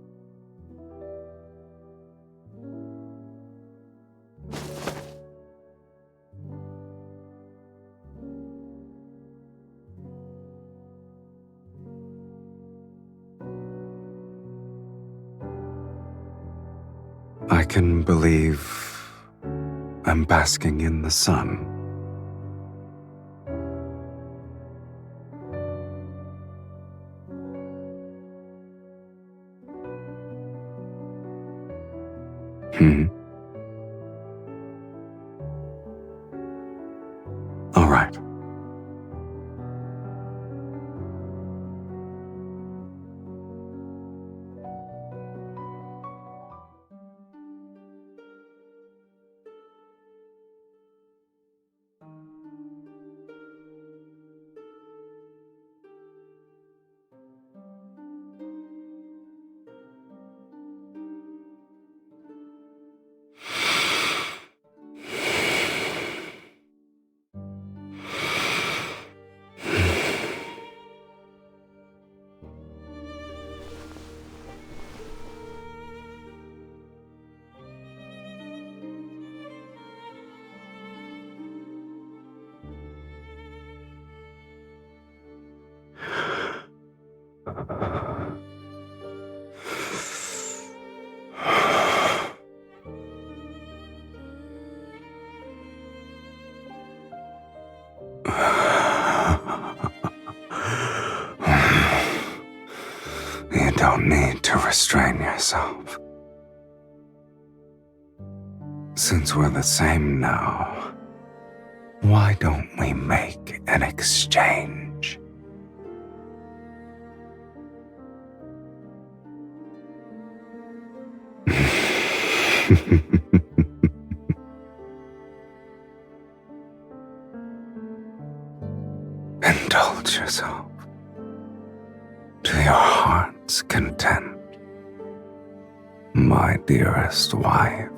I can believe I'm basking in the sun. Right. You don't need to restrain yourself. Since we're the same now, why don't we make an exchange? Indulge yourself to your heart's content, my dearest wife.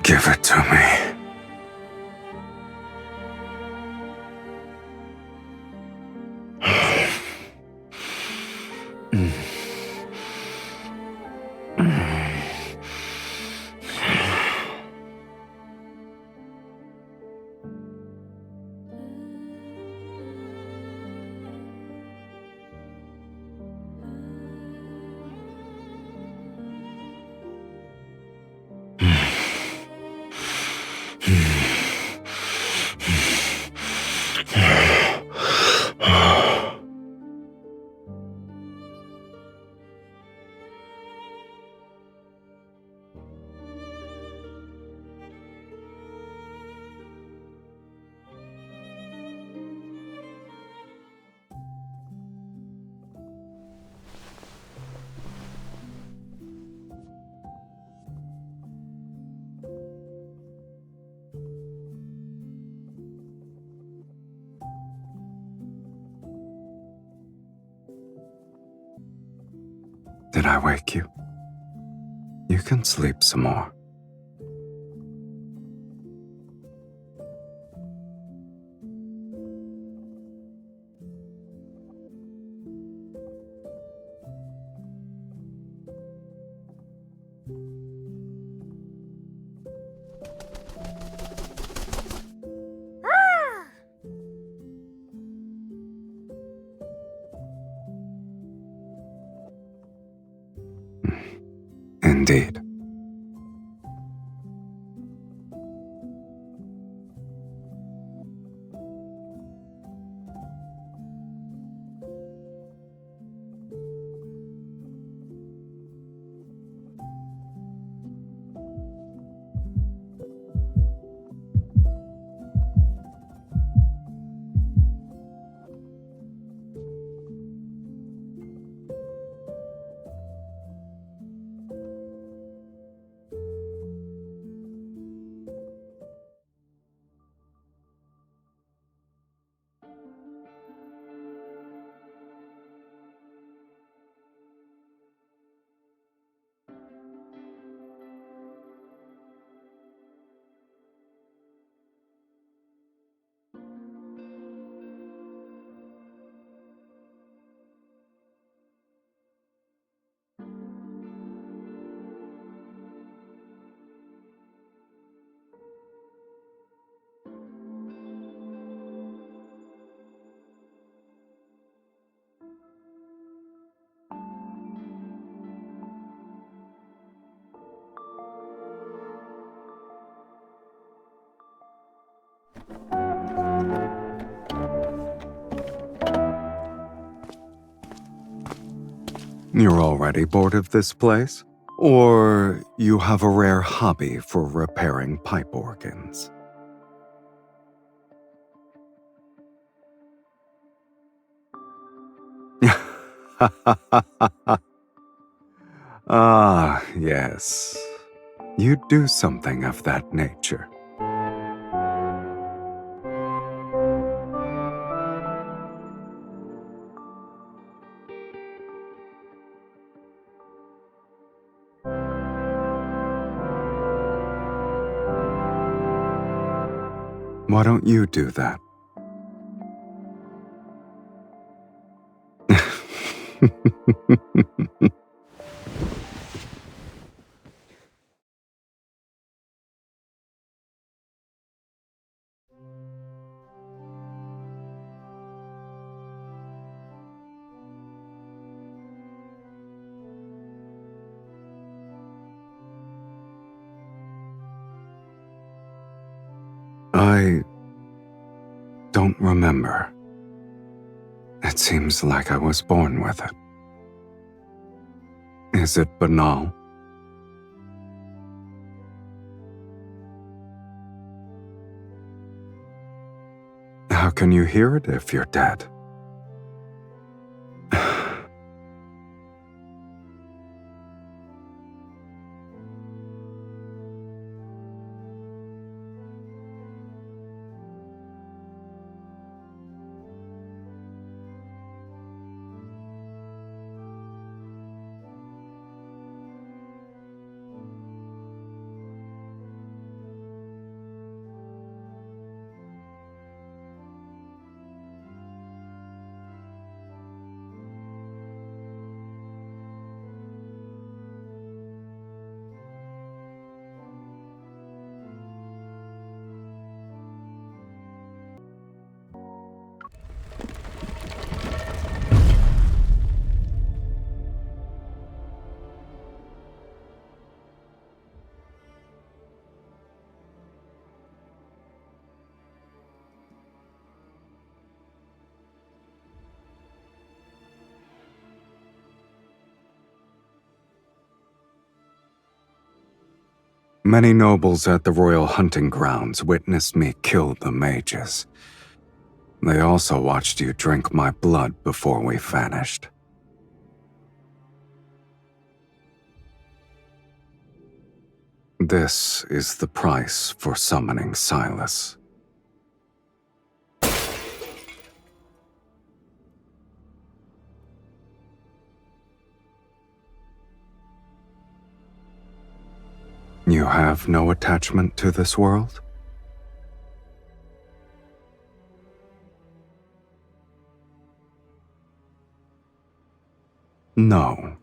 Give it to me. Did I wake you? You can sleep some more. Indeed. You're already bored of this place? Or you have a rare hobby for repairing pipe organs? Ah, yes. You do something of that nature. Why don't you do that? I don't remember. It seems like I was born with it. Is it banal? How can you hear it if you're dead? Many nobles at the royal hunting grounds witnessed me kill the mages. They also watched you drink my blood before we vanished. This is the price for summoning Sylus. You have no attachment to this world? No.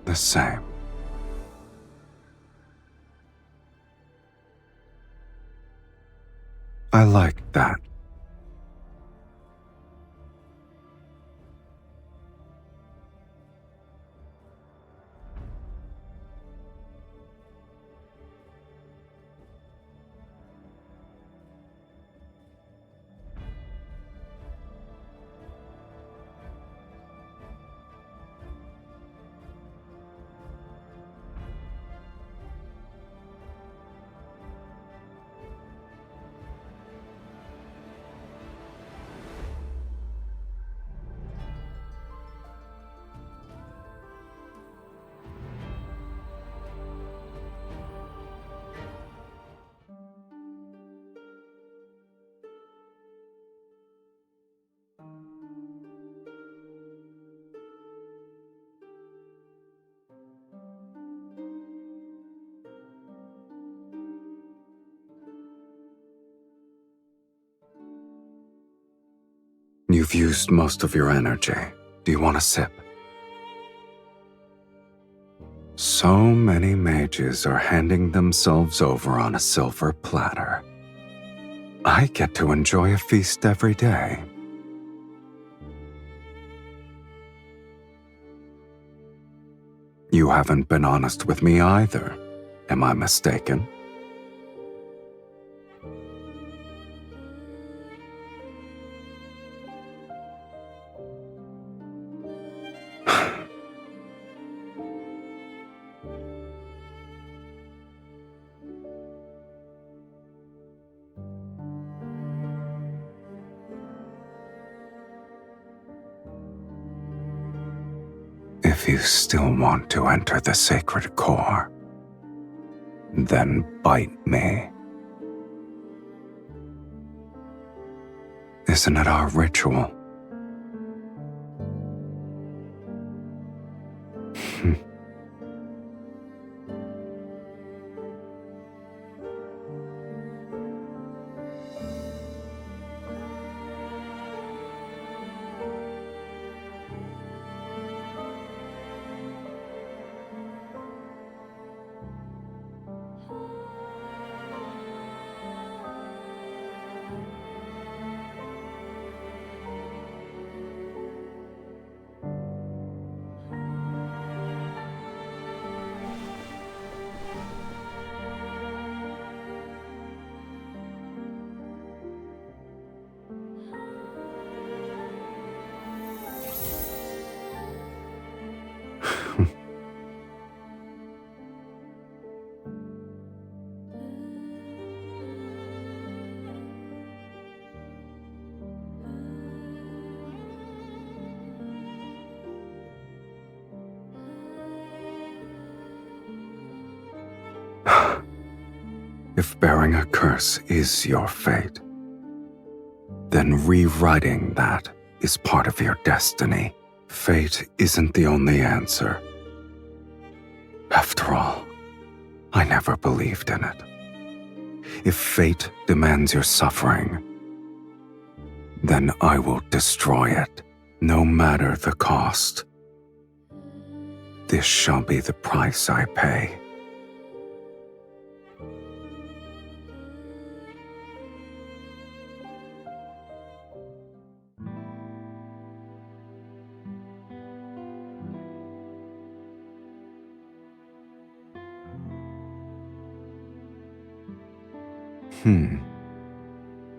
The same. I like that. You've used most of your energy. Do you want a sip? So many mages are handing themselves over on a silver platter. I get to enjoy a feast every day. You haven't been honest with me either. Am I mistaken? If you still want to enter the sacred core, then bite me. Isn't it our ritual? If bearing a curse is your fate, then rewriting that is part of your destiny. Fate isn't the only answer. After all, I never believed in it. If fate demands your suffering, then I will destroy it, no matter the cost. This shall be the price I pay.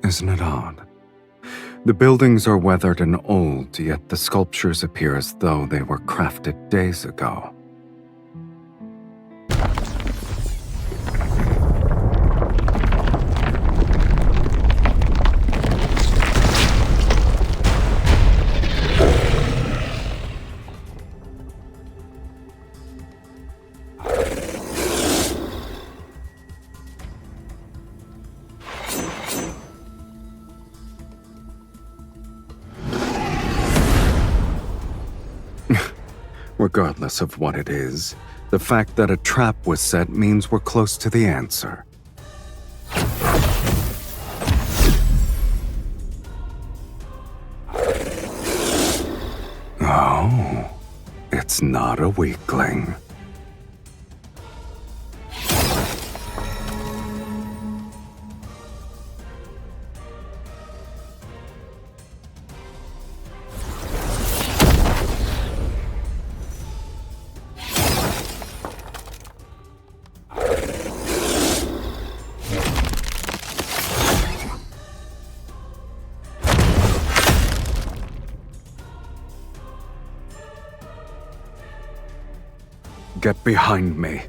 Isn't it odd? The buildings are weathered and old, yet the sculptures appear as though they were crafted days ago. Regardless of what it is, the fact that a trap was set means we're close to the answer. Oh, it's not a weakling. Get behind me.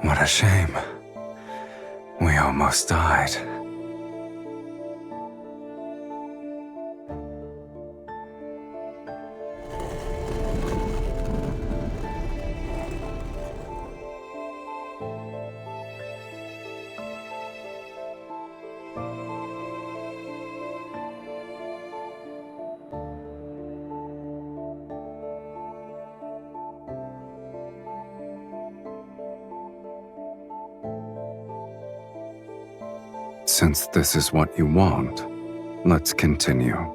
What a shame. We almost died. Since this is what you want, let's continue.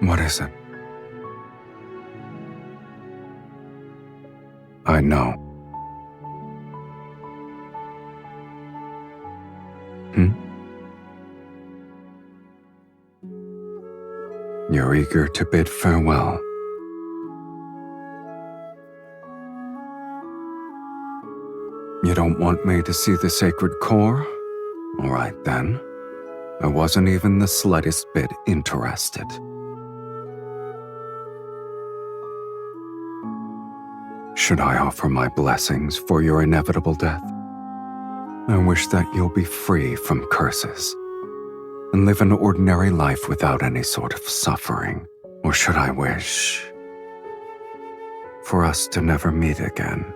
What is it? I know. You're eager to bid farewell. You don't want me to see the sacred core? All right then. I wasn't even the slightest bit interested. Should I offer my blessings for your inevitable death? I wish that you'll be free from curses and live an ordinary life without any sort of suffering. Or should I wish for us to never meet again?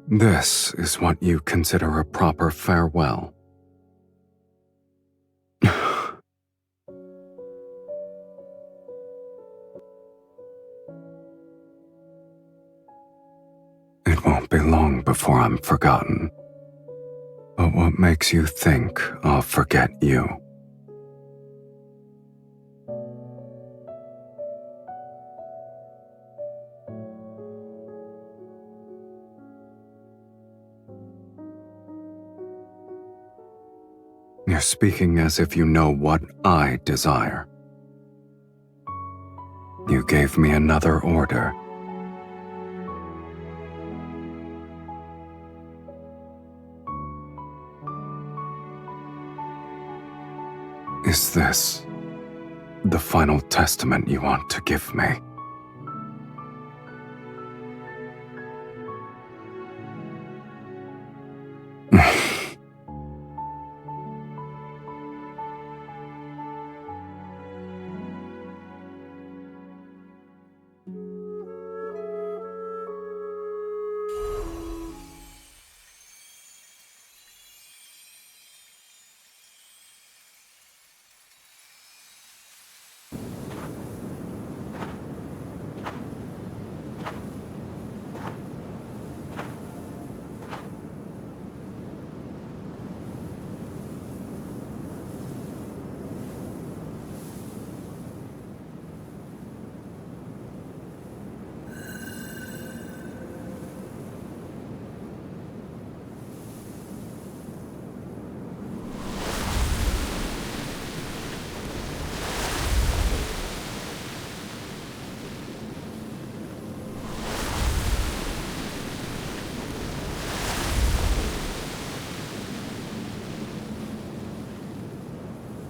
This is what you consider a proper farewell. It won't be long before I'm forgotten. But what makes you think I'll forget you? You're speaking as if you know what I desire. You gave me another order. Is this the final testament you want to give me?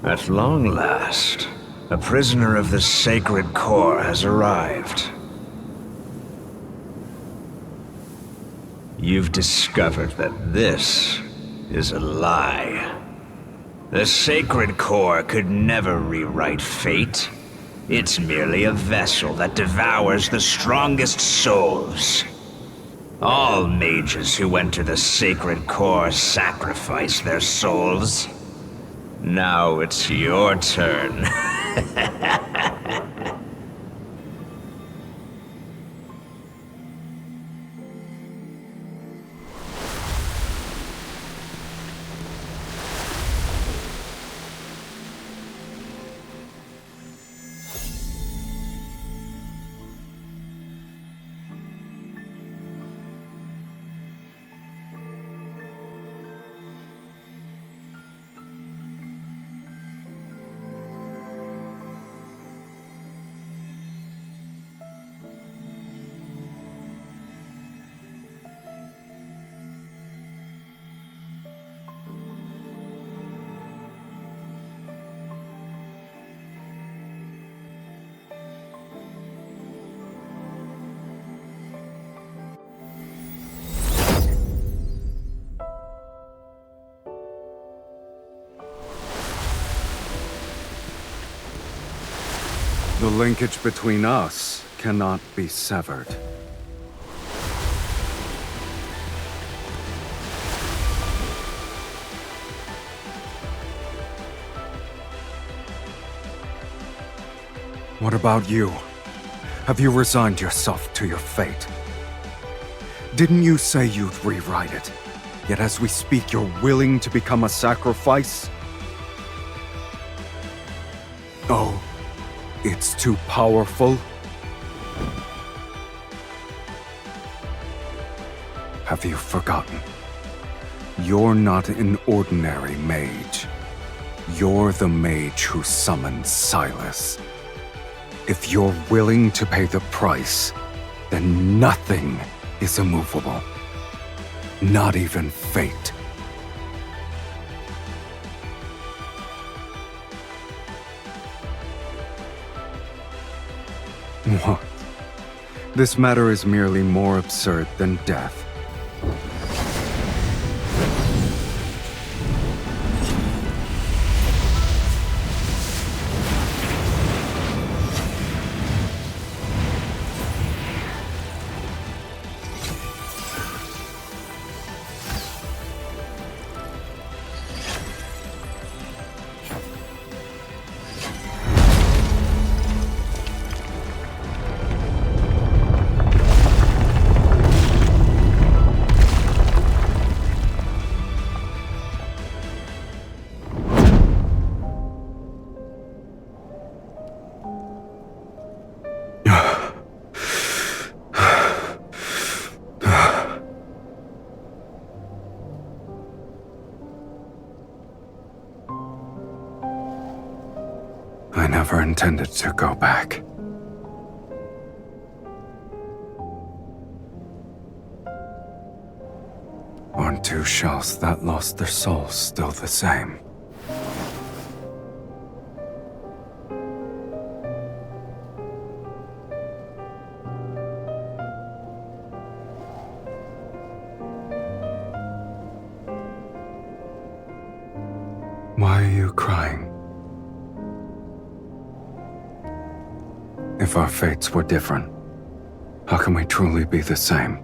At long last, a prisoner of the sacred core has arrived. You've discovered that this is a lie. The sacred core could never rewrite fate. It's merely a vessel that devours the strongest souls. All mages who enter the sacred core sacrifice their souls. Now it's your turn. The linkage between us cannot be severed. What about you? Have you resigned yourself to your fate? Didn't you say you'd rewrite it? Yet as we speak, you're willing to become a sacrifice? Oh, it's too powerful? Have you forgotten? You're not an ordinary mage. You're the mage who summoned Sylus. If you're willing to pay the price, then nothing is immovable. Not even fate. What? This matter is merely more absurd than death. I never intended to go back. Aren't two shells that lost their souls still the same? Why are you crying? If our fates were different, how can we truly be the same?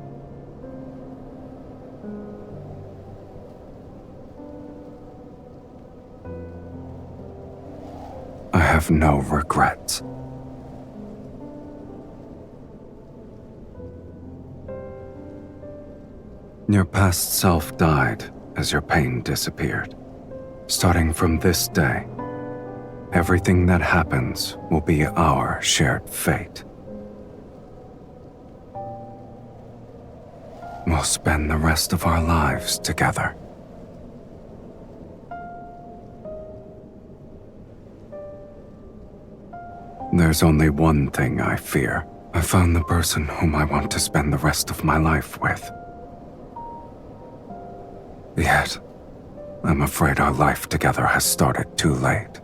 I have no regrets. Your past self died as your pain disappeared. Starting from this day, everything that happens will be our shared fate. We'll spend the rest of our lives together. There's only one thing I fear. I found the person whom I want to spend the rest of my life with. Yet, I'm afraid our life together has started too late.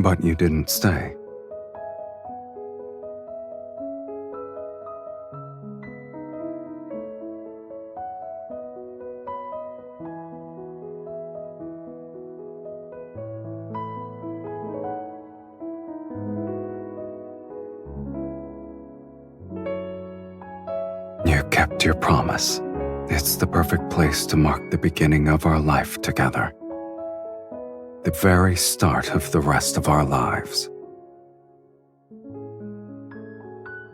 But you didn't stay. You kept your promise. It's the perfect place to mark the beginning of our life together. The very start of the rest of our lives.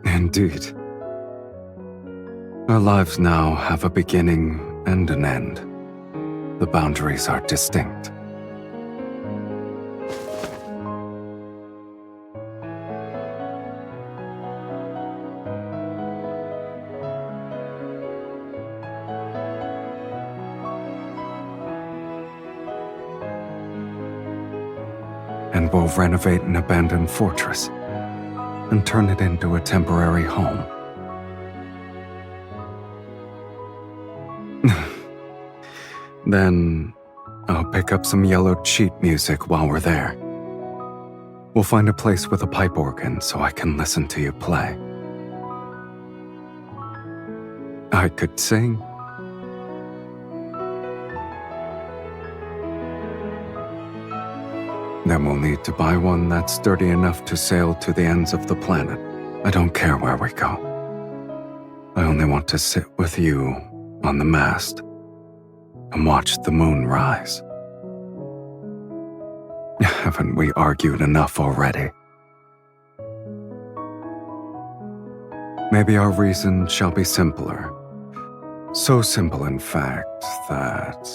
Indeed. Our lives now have a beginning and an end. The boundaries are distinct. And we'll renovate an abandoned fortress and turn it into a temporary home. Then I'll pick up some yellowed sheet music while we're there. We'll find a place with a pipe organ so I can listen to you play. I could sing. Then we'll need to buy one that's sturdy enough to sail to the ends of the planet. I don't care where we go. I only want to sit with you on the mast and watch the moon rise. Haven't we argued enough already? Maybe our reason shall be simpler. So simple, in fact, that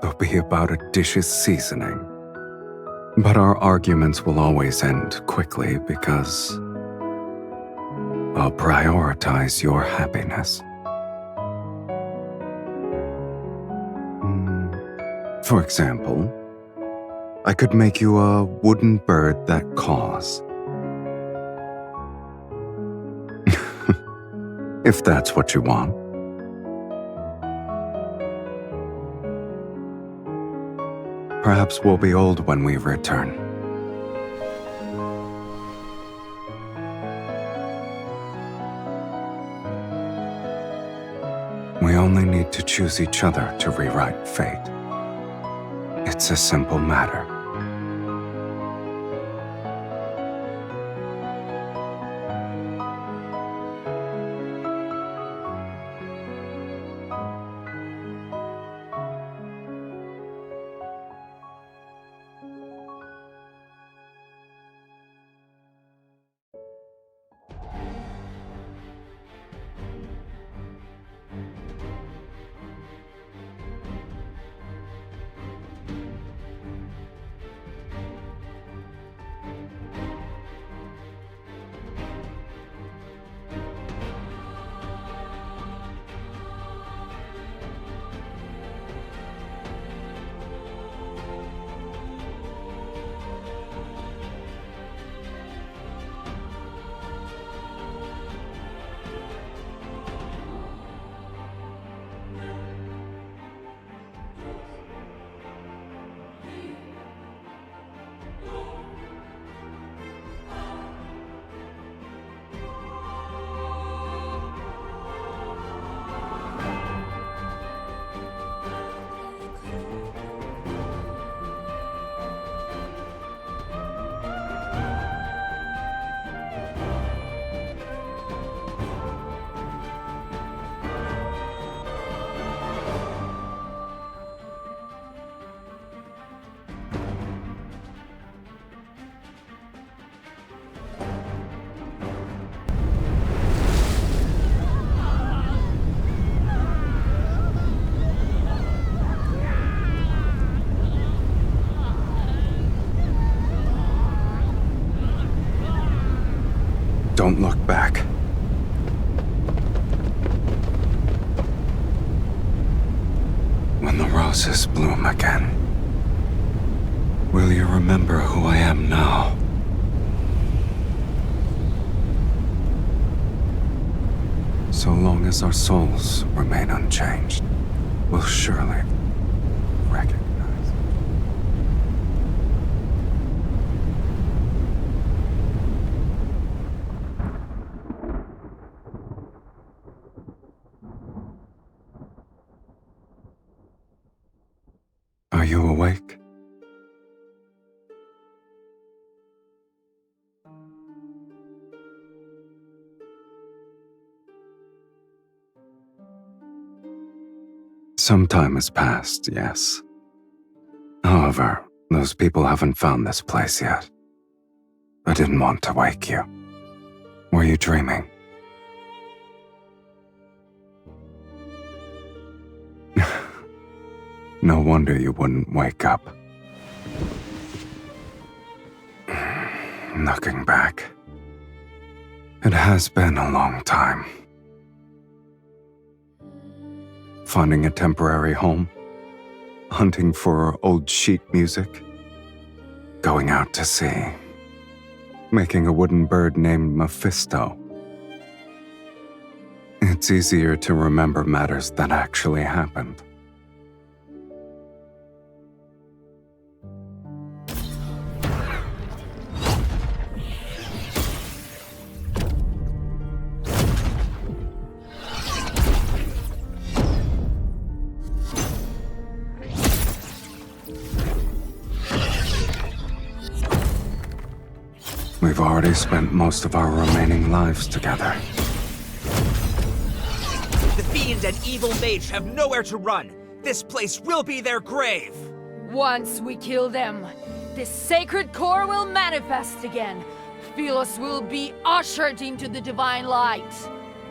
they'll be about a dish's seasoning. But our arguments will always end quickly because I'll prioritize your happiness. For example, I could make you a wooden bird that caws. If that's what you want. Perhaps we'll be old when we return. We only need to choose each other to rewrite fate. It's a simple matter. Don't look back. When the roses bloom again, will you remember who I am now? So long as our souls remain unchanged, we'll surely recognize. awake? Some time has passed, yes. However, those people haven't found this place yet. I didn't want to wake you. Were you dreaming? No wonder you wouldn't wake up. Looking back, it has been a long time. Finding a temporary home, hunting for old sheet music, going out to sea, making a wooden bird named Mephisto. It's easier to remember matters that actually happened. We've already spent most of our remaining lives together. The fiend and evil mage have nowhere to run. This place will be their grave. Once we kill them, this sacred core will manifest again. Sylus will be ushered into the divine light.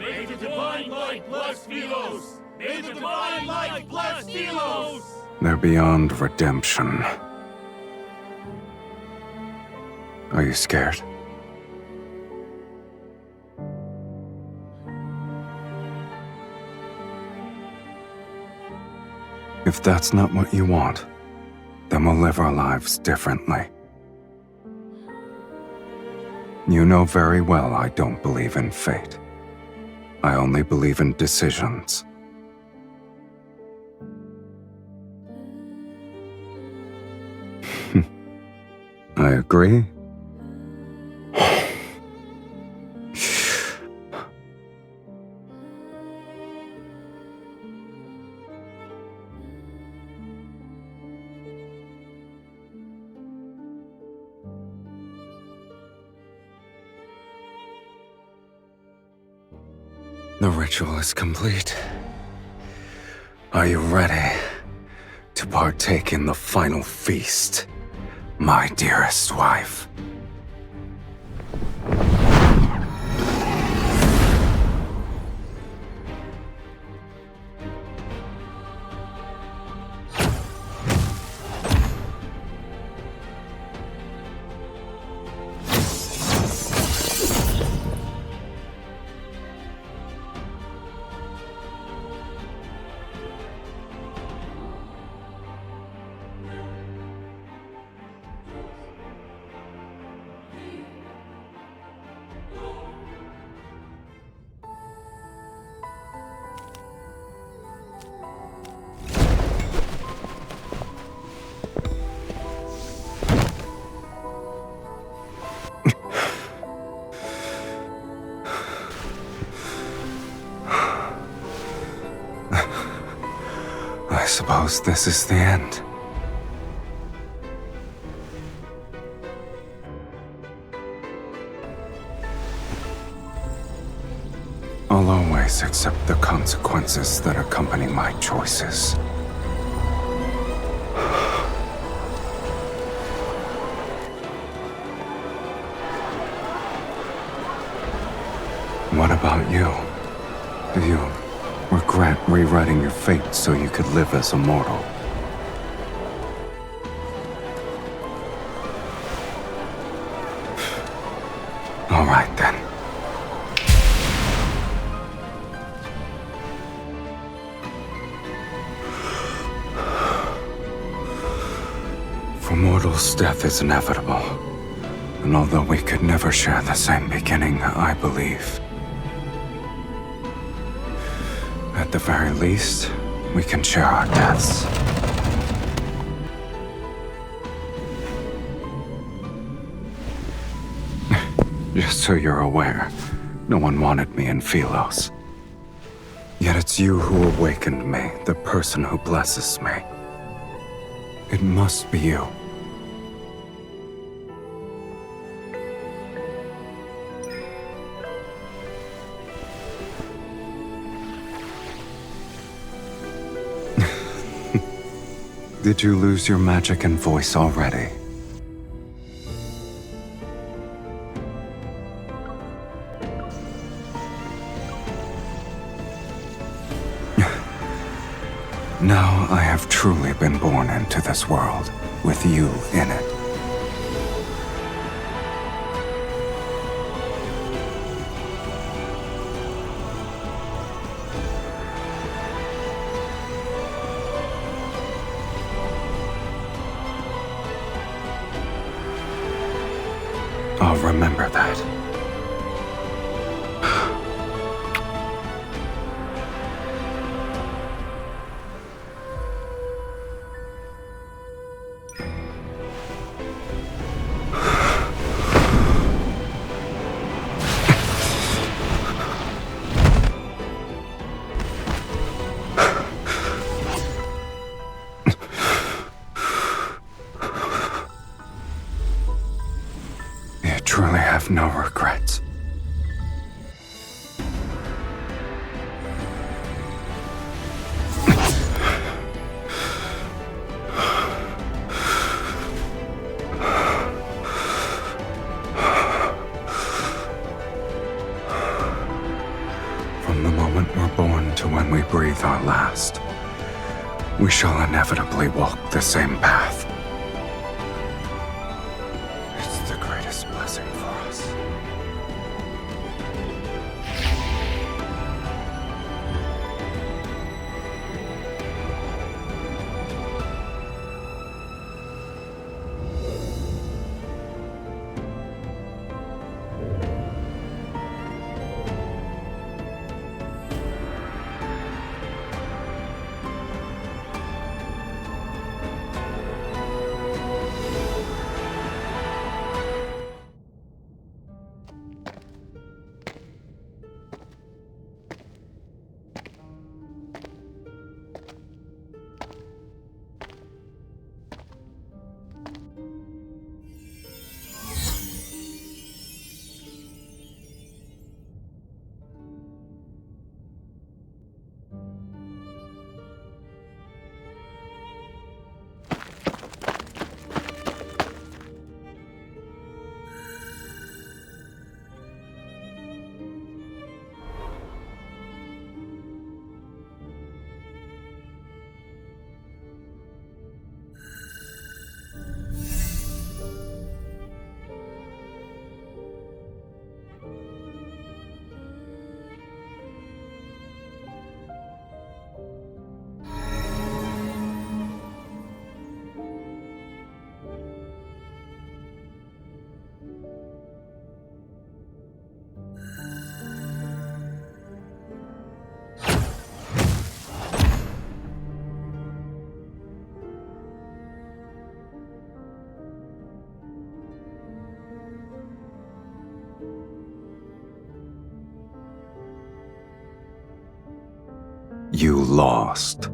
May the divine light bless Sylus! May the divine light bless Sylus! They're beyond redemption. Are you scared? If that's not what you want, then we'll live our lives differently. You know very well I don't believe in fate. I only believe in decisions. I agree. The ritual is complete. Are you ready to partake in the final feast, my dearest wife? I suppose this is the end. I'll always accept the consequences that accompany my choices. What about you? Do you regret rewriting your fate so you could live as a mortal? All right then. For mortals, death is inevitable. And although we could never share the same beginning, I believe at the very least, we can share our deaths. Just so you're aware, no one wanted me in Philos. Yet it's you who awakened me, the person who blesses me. It must be you. Did you lose your magic and voice already? Now I have truly been born into this world, with you in it. I'll remember that. Truly have no regrets. From the moment we're born to when we breathe our last, we shall inevitably walk the same path. It's the greatest blessing for us. You lost.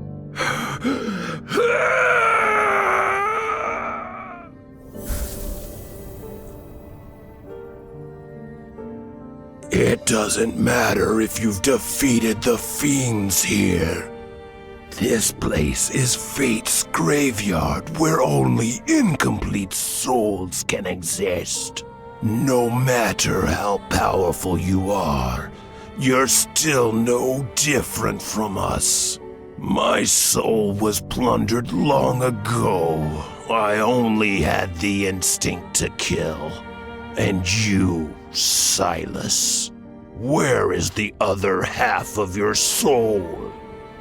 It doesn't matter if you've defeated the fiends here. This place is Fate's graveyard where only incomplete souls can exist. No matter how powerful you are, you're still no different from us. My soul was plundered long ago. I only had the instinct to kill. And you, Sylus, where is the other half of your soul?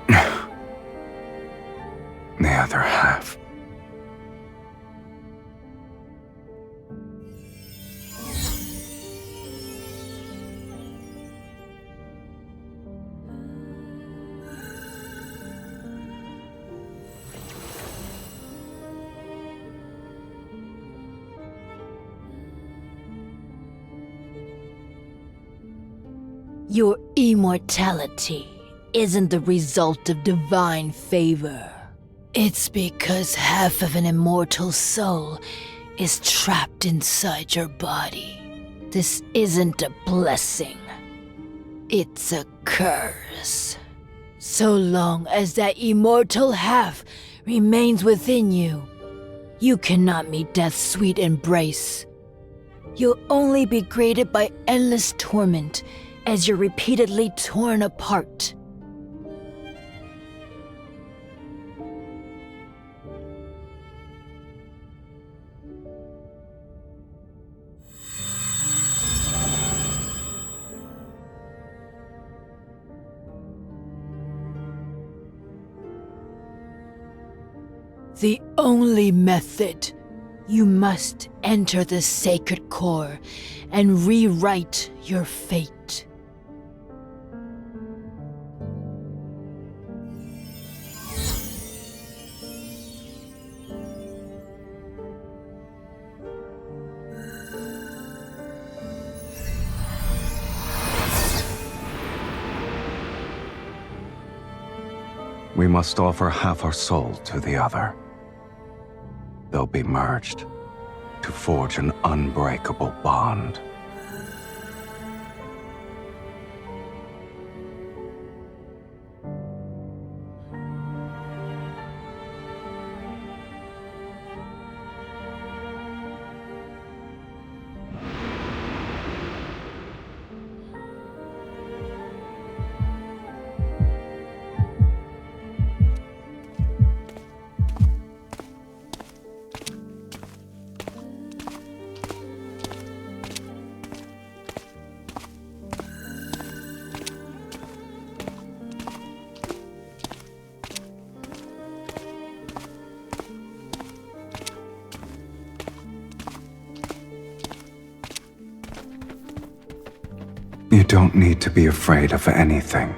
The other half. Your immortality isn't the result of divine favor. It's because half of an immortal soul is trapped inside your body. This isn't a blessing. It's a curse. So long as that immortal half remains within you, you cannot meet death's sweet embrace. You'll only be graded by endless torment as you're repeatedly torn apart. The only method. You must enter the sacred core and rewrite your fate. We must offer half our soul to the other. They'll be merged to forge an unbreakable bond. You don't need to be afraid of anything.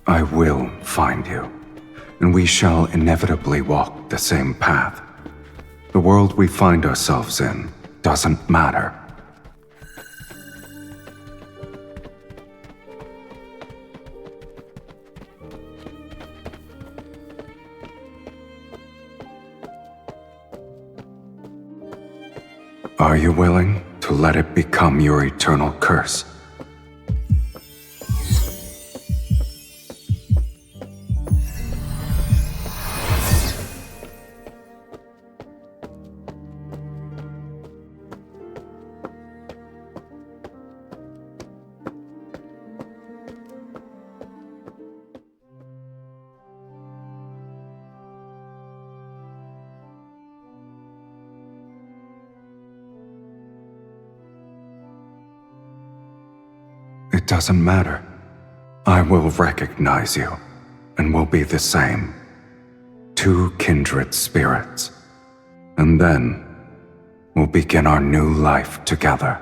I will find you, and we shall inevitably walk the same path. The world we find ourselves in doesn't matter. Are you willing to let it become your eternal curse? It doesn't matter. I will recognize you, and we'll be the same. Two kindred spirits. And then, we'll begin our new life together.